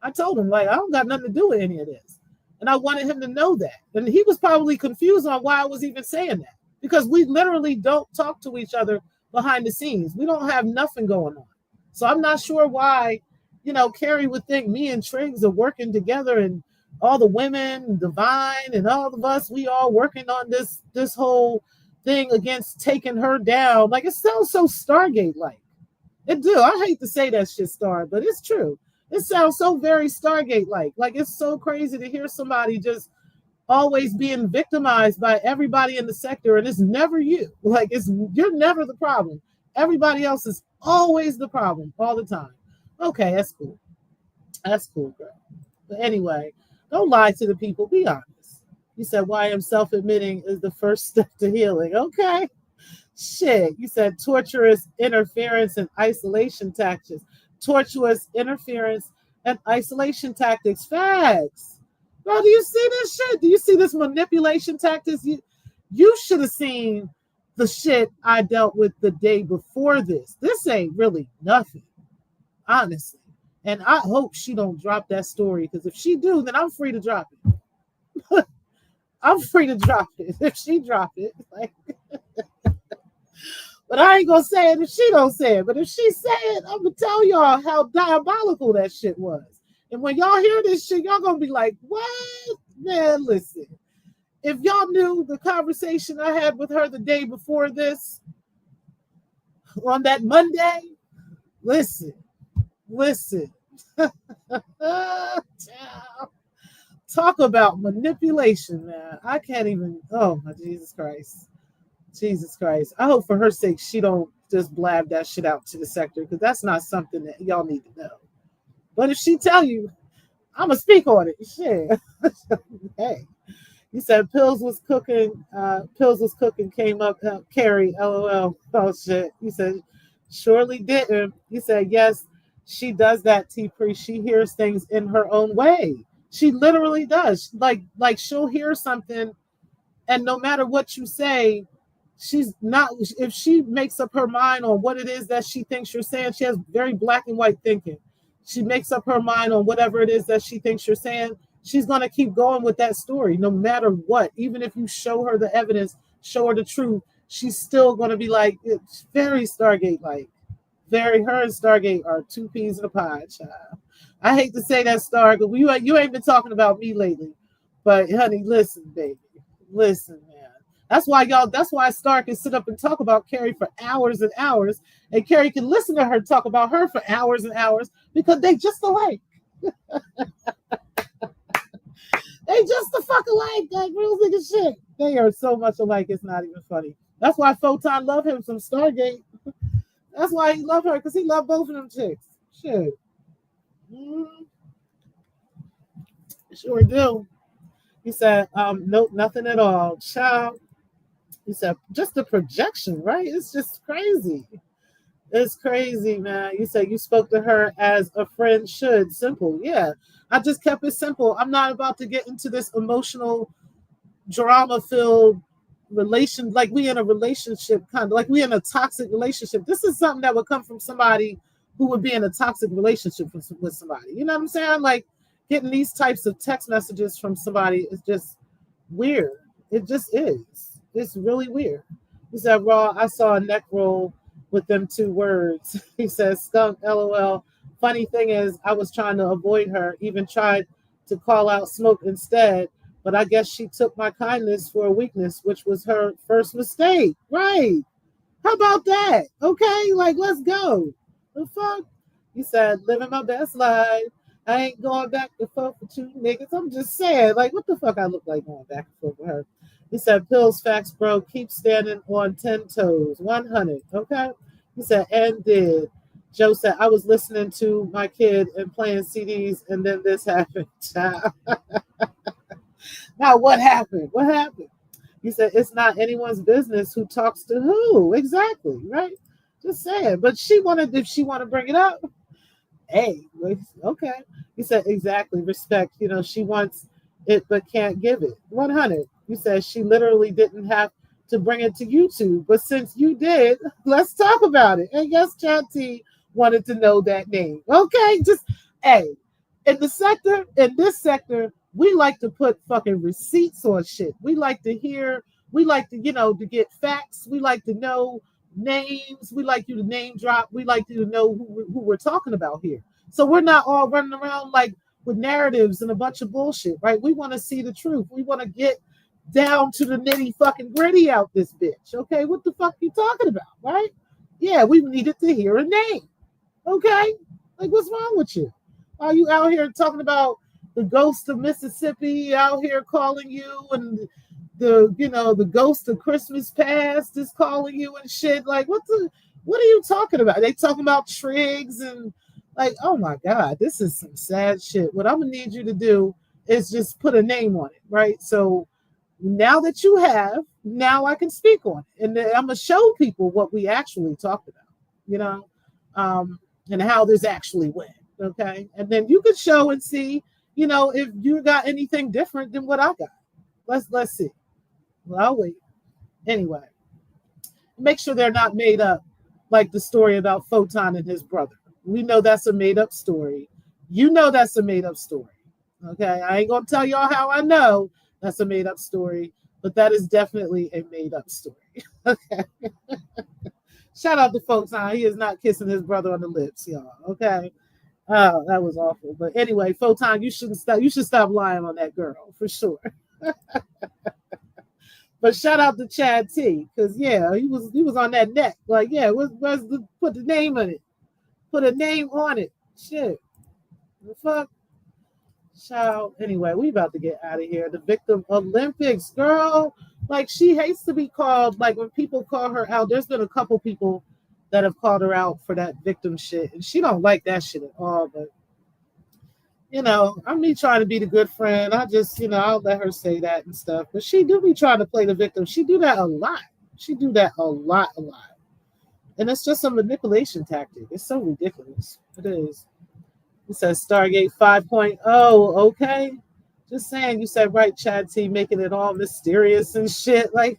I told him, like, I don't got nothing to do with any of this. And I wanted him to know that. And he was probably confused on why I was even saying that. Because we literally don't talk to each other behind the scenes. We don't have nothing going on. So I'm not sure why, Carrie would think me and Triggs are working together, and all the women, Divine, and all of us, we all working on this whole thing against taking her down. Like, it sounds so Stargate like. It do. I hate to say that shit, Star, but it's true. It sounds so very Stargate like. Like, it's so crazy to hear somebody just always being victimized by everybody in the sector, and it's never you. Like, you're never the problem. Everybody else is always the problem all the time. Okay, that's cool. That's cool, girl. But anyway, don't lie to the people. Be honest. You said YM self-admitting is the first step to healing. Okay. Shit. You said torturous interference and isolation tactics. Tortuous interference and isolation tactics. Facts. Bro, do you see this shit? Do you see this manipulation tactics? You should have seen the shit I dealt with the day before this. This ain't really nothing, honestly. And I hope she don't drop that story, because if she do, then I'm free to drop it. I'm free to drop it if she drop it. Like, but I ain't gonna say it if she don't say it. But if she say it, I'm gonna tell y'all how diabolical that shit was. And when y'all hear this shit, y'all gonna be like, "What, man? Listen, if y'all knew the conversation I had with her the day before this on that Monday, listen, listen." Talk about manipulation, man. I can't even. Oh my Jesus Christ, Jesus Christ. I hope for her sake she don't just blab that shit out to the sector because that's not something that y'all need to know. But if she tell you, I'm gonna speak on it. Shit. Hey, you said pills was cooking. Pills was cooking. Came up. Carrie. LOL. Oh shit. You said surely didn't. You said yes. She does that. T Pre. She hears things in her own way. She literally does. Like she'll hear something, and no matter what you say, she's not. If she makes up her mind on what it is that she thinks you're saying, she has very black and white thinking. She makes up her mind on whatever it is that she thinks you're saying. She's going to keep going with that story no matter what. Even if you show her the evidence, show her the truth, she's still going to be like, it's very Stargate like. Very, her and Stargate are two peas in a pod, child. I hate to say that, Star, because you ain't been talking about me lately. But honey, listen, baby. Listen, man. That's why y'all, that's why Star can sit up and talk about Carrie for hours and hours. And Carrie can listen to her talk about her for hours and hours because they just alike. They just the fuck alike, like real nigga shit. They are so much alike, it's not even funny. That's why Photon love him from Stargate. That's why he love her, because he loved both of them chicks. Shit. Mm, sure do. He said, nope, nothing at all. Child. He said, just the projection, right? It's just crazy. It's crazy, man. You said you spoke to her as a friend should. Simple. Yeah. I just kept it simple. I'm not about to get into this emotional drama filled relation, like we in a relationship, kind of like we in a toxic relationship. This is something that would come from somebody who would be in a toxic relationship with somebody. You know what I'm saying? Like getting these types of text messages from somebody is just weird. It just is. It's really weird. He said, Raw, I saw a neck roll with them two words. He says, skunk, LOL. Funny thing is, I was trying to avoid her, even tried to call out Smoke instead, but I guess she took my kindness for a weakness, which was her first mistake. Right. How about that? Okay, like let's go. The fuck? He said, living my best life. I ain't going back and forth with two niggas. I'm just saying, like, what the fuck I look like going back and forth with her? He said, pills, facts, bro. Keep standing on 10 toes. 100. Okay. He said, and did. Joe said, I was listening to my kid and playing CDs, and then this happened. Now, what happened? What happened? He said, it's not anyone's business who talks to who. Exactly, right? Just saying. But she wanted, if she want to bring it up, hey, okay. He said, exactly, respect. You know, she wants it but can't give it. 100. He said, she literally didn't have to bring it to YouTube. But since you did, let's talk about it. And yes, Chat T wanted to know that name. Okay, just, hey, in this sector, we like to put fucking receipts on shit. We like to hear, we like to, to get facts. We like to know names. We like you to name drop. We like you to know who we're talking about here. So we're not all running around like with narratives and a bunch of bullshit, right? We want to see the truth. We want to get down to the nitty fucking gritty out this bitch. Okay, what the fuck you talking about, right? Yeah, we needed to hear a name. Okay, like what's wrong with you? Are you out here talking about the ghost of Mississippi out here calling you, and the ghost of Christmas past is calling you and shit? Like what are you talking about? They talking about Triggs and like, oh my God, this is some sad shit. What I'm gonna need you to do is just put a name on it, right? So now that you have, now I can speak on it, and then I'm gonna show people what we actually talked about, you know, and how this actually went. Okay, and then you can show and see, if you got anything different than what I got. Let's see. Well, I'll wait. Anyway, make sure they're not made up, like the story about Photon and his brother. We know that's a made up story. You know that's a made up story. Okay, I ain't gonna tell y'all how I know, That's a made up story, but that is definitely a made up story. Okay. Shout out to Photon. He is not kissing his brother on the lips, y'all. Okay. Oh, that was awful. But anyway, Photon, you shouldn't stop. You should stop lying on that girl for sure. But shout out to Chad T, because yeah, he was on that neck. Like, yeah, where's the put the name on it? Put a name on it. Shit. The fuck? Child. Anyway, we about to get out of here. The victim Olympics, girl. Like she hates to be called. Like when people call her out, there's been a couple people that have called her out for that victim shit, and she don't like that shit at all. But I'm me trying to be the good friend. I just, I'll let her say that and stuff. But she do be trying to play the victim. She do that a lot. She do that a lot, a lot. And it's just a manipulation tactic. It's so ridiculous. It is. It says Stargate 5.0. Okay. Just saying, you said right, Chad T, making it all mysterious and shit. Like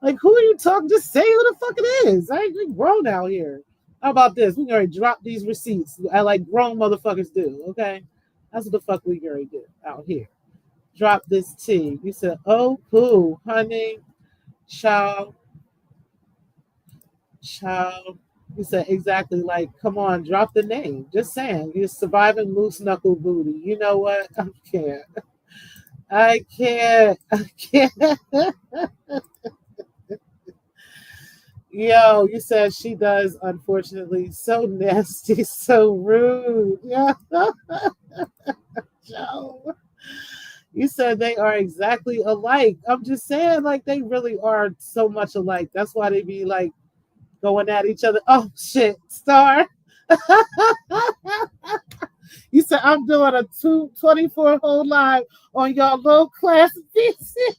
who are you talking? Just say who the fuck it is. I ain't grown out here. How about this? We gonna drop these receipts. I like grown motherfuckers do. Okay. That's what the fuck we gonna do out here. Drop this tea. You said, oh, poo, honey, child, child. You said exactly like, come on, drop the name. Just saying, you're surviving loose knuckle booty. You know what? I can't. I can't. I can't. Yo, you said she does, unfortunately. So nasty, so rude. Yeah. Joe. You said they are exactly alike. I'm just saying, like, they really are so much alike. That's why they be like going at each other. Oh shit, Star. You said I'm doing a 24 whole live on your low class pieces.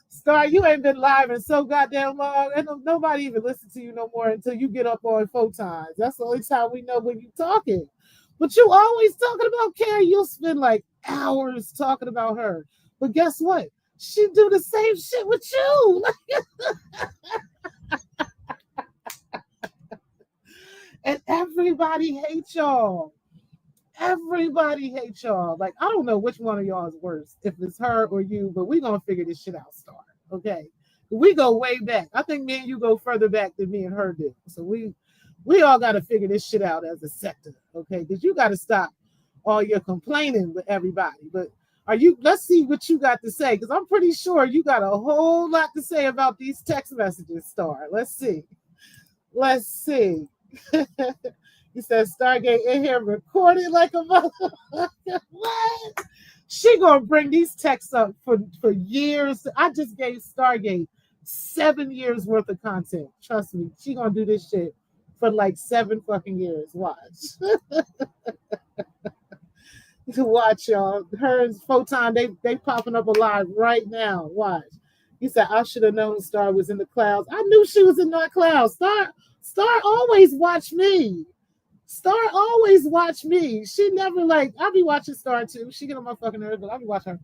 Star, you ain't been live in so goddamn long. And nobody even listen to you no more until you get up on photons. That's the only time we know when you talking. But you always talking about Carrie. You'll spend like hours talking about her. But guess what? She do the same shit with you. And everybody hates y'all. Everybody hates y'all. Like, I don't know which one of y'all is worse, if it's her or you, but we gonna figure this shit out, Star. Okay. We go way back. I think me and you go further back than me and her do. So we all gotta figure this shit out as a sector, okay? Because you gotta stop all your complaining with everybody. But let's see what you got to say, because I'm pretty sure you got a whole lot to say about these text messages, Star. Let's see. Let's see. He says Stargate in here recorded like a motherfucker. What? She gonna bring these texts up for years. I just gave Stargate 7 years worth of content. Trust me, she gonna do this shit for like 7 fucking years. Watch. Watch, y'all. Her and Photon, they popping up alive right now. Watch. He said, I should have known Star was in the clouds. I knew she was in that cloud. Star always watch me. Star always watch me. She never like, I be watching Star too. She get on my fucking nerves, but I be watching her.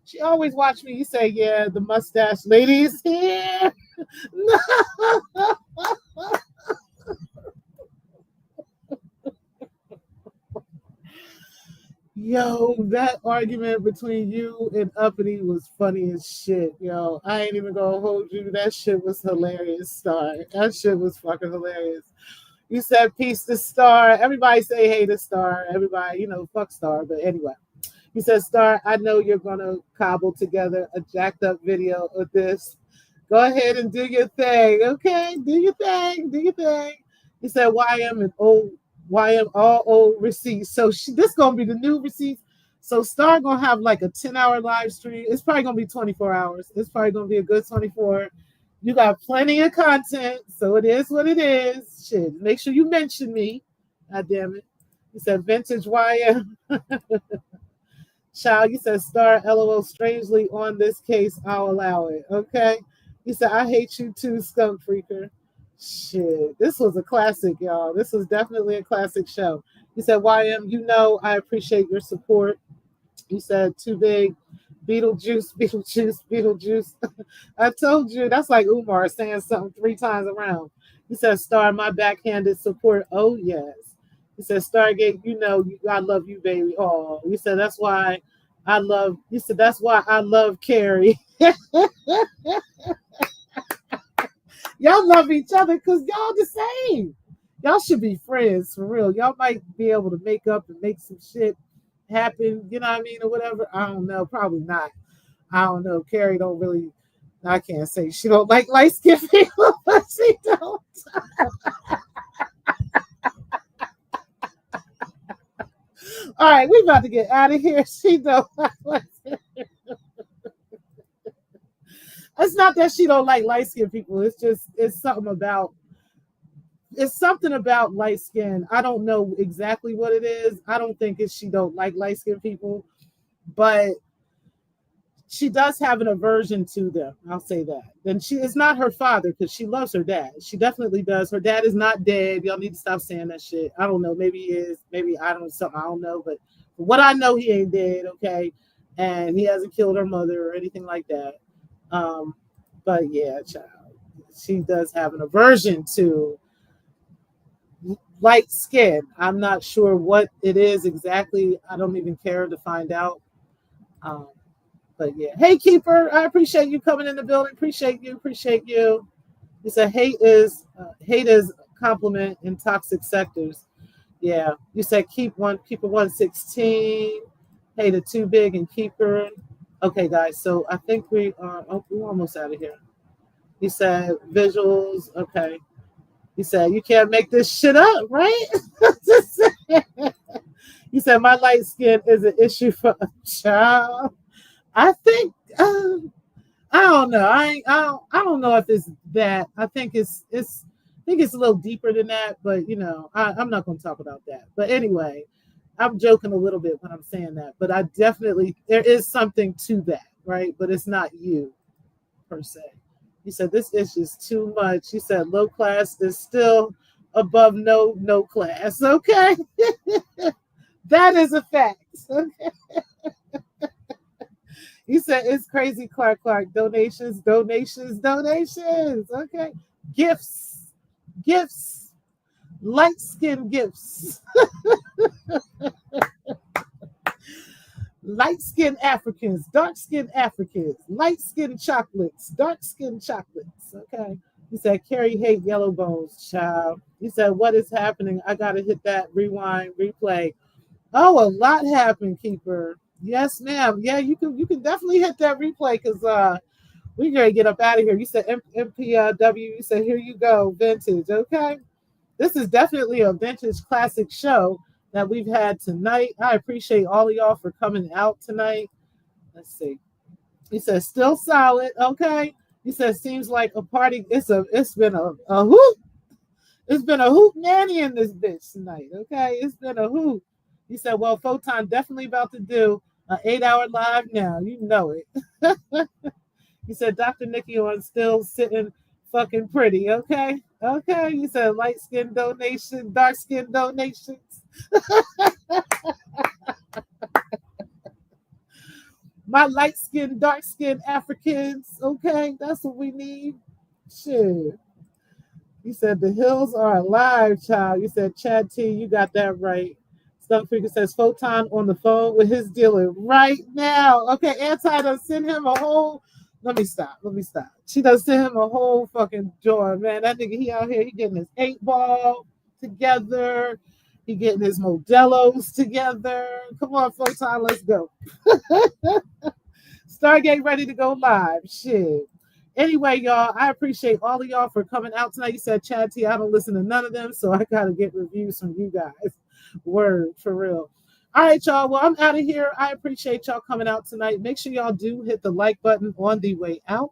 She always watch me. You say, yeah, the mustache lady is here. No. Yo, that argument between you and Uppity was funny as shit. Yo, I ain't even gonna hold you. That shit was hilarious, Star. That shit was fucking hilarious. You said peace to Star. Everybody say hey to Star. Everybody, fuck Star. But anyway, he said, Star, I know you're gonna cobble together a jacked up video of this. Go ahead and do your thing, okay? Do your thing. Do your thing. He said, YM all old receipts. So this gonna be the new receipts. So Star gonna have like a 10-hour live stream. It's probably gonna be 24 hours. It's probably gonna be a good 24. You got plenty of content, so it is what it is. Shit, make sure you mention me. God damn it. He said vintage YM. Child, you said Star LOL strangely on this case. I'll allow it. Okay. He said, I hate you too, skunk freaker. Shit. This was a classic, y'all. This was definitely a classic show. He said, YM, I appreciate your support. He said, too big. Beetlejuice, Beetlejuice, Beetlejuice. I told you, that's like Umar saying something 3 times around. He said, Star, my backhanded support. Oh, yes. He You said Stargate, I love you, baby. Oh, you said that's why you said that's why I love Carrie. Y'all love each other because y'all the same. Y'all should be friends for real. Y'all might be able to make up and make some shit happen, you know what I mean, or whatever. I don't know. Probably not. I don't know. Carrie don't really. I can't say she don't like light skinned people, but she don't. All right, we about to get out of here. She don't like. It's not that she don't like light skinned people. It's just it's something about light skin. I don't know exactly what it is. I don't think it's she don't like light skinned people, but she does have an aversion to them. I'll say that. And she is not her father because she loves her dad. She definitely does. Her dad is not dead. Y'all need to stop saying that shit. I don't know. Maybe he is. Maybe I don't something. I don't know. But what I know, he ain't dead. Okay, and he hasn't killed her mother or anything like that. Um, but yeah, child, she does have an aversion to light skin. I'm not sure what it is exactly. I don't even care to find out. Um, but yeah, hey Keeper, I appreciate you coming in the building. Appreciate you. Appreciate you. You said hate is compliment in toxic sectors. Yeah, you said keeper 116. Hate it too big and keeper. Okay, guys. So I think we're almost out of here. You said visuals. Okay. You said you can't make this shit up, right? You said my light skin is an issue for a child. I think I don't know. I don't know if it's that. I think it's a little deeper than that. But I'm not going to talk about that. But anyway, I'm joking a little bit when I'm saying that. But I definitely there is something to that, right? But it's not you per se. You said this is just too much. You said low class is still above no class. Okay, that is a fact. Okay. You said it's crazy, Clark. Donations, donations, donations. Okay, gifts, light skin gifts, light skin Africans, dark skin Africans, light skin chocolates, dark skin chocolates. Okay. You said Carrie hate yellow bones, child. You said what is happening? I gotta hit that rewind, replay. Oh, a lot happened, Keeper. Yes, ma'am. Yeah, you can definitely hit that replay because we gotta get up out of here. You said MPW. You said here you go, vintage. Okay, this is definitely a vintage classic show that we've had tonight. I appreciate all of y'all for coming out tonight. Let's see. You said still solid. Okay. You said seems like a party. It's been a hoot. It's been a hoot nanny in this bitch tonight. Okay, it's been a hoot. You said, well, Photon definitely about to do an 8-hour live now. You know it. You said Dr. Nikki on still sitting fucking pretty. Okay. Okay. You said light skin donation, dark skin donations. My light skin, dark skin Africans. Okay. That's what we need. Shit. You said the hills are alive, child. You said Chad T, you got that right. Skunk Freaker says Photon on the phone with his dealer right now. Okay, Anti does send him a whole. Let me stop. She does send him a whole fucking joy, man. That nigga, he out here, he getting his 8 ball together. He getting his Modelos together. Come on, Photon, let's go. Stargate ready to go live. Shit. Anyway, y'all, I appreciate all of y'all for coming out tonight. You said Chad T, I don't listen to none of them, so I gotta get reviews from you guys. Word, for real. All right, y'all. Well, I'm out of here. I appreciate y'all coming out tonight. Make sure y'all do hit the like button on the way out.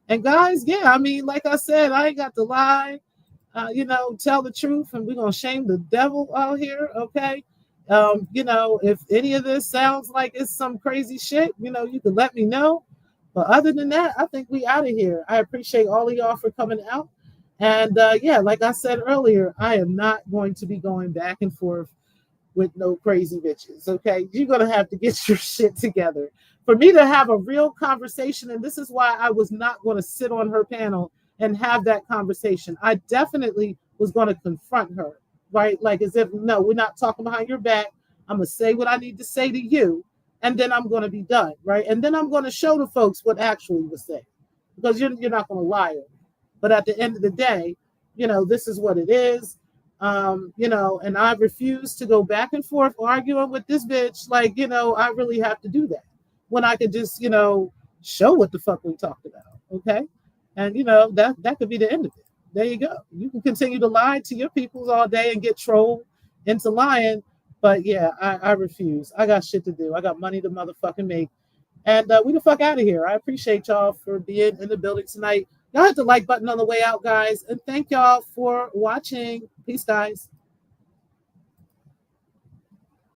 And guys, yeah, I mean, like I said, I ain't got to lie. Tell the truth, and we're gonna shame the devil out here, okay? If any of this sounds like it's some crazy shit, you can let me know. But other than that, I think we out of here. I appreciate all of y'all for coming out. And yeah, like I said earlier, I am not going to be going back and forth with no crazy bitches. Okay. You're going to have to get your shit together for me to have a real conversation. And this is why I was not going to sit on her panel and have that conversation. I definitely was going to confront her. right? Like as if, no, we're not talking behind your back. I'm going to say what I need to say to you, and then I'm going to be done, right? And then I'm going to show the folks what actually was said, because you're not going to lie. But at the end of the day, this is what it is. And I refuse to go back and forth arguing with this bitch. Like, I really have to do that when I could just, show what the fuck we talked about. Okay. And that could be the end of it. There you go. You can continue to lie to your peoples all day and get trolled into lying. But yeah, I refuse. I got shit to do. I got money to motherfucking make. And we the fuck out of here. I appreciate y'all for being in the building tonight. Y'all hit the like button on the way out, guys. And thank y'all for watching. Peace, guys.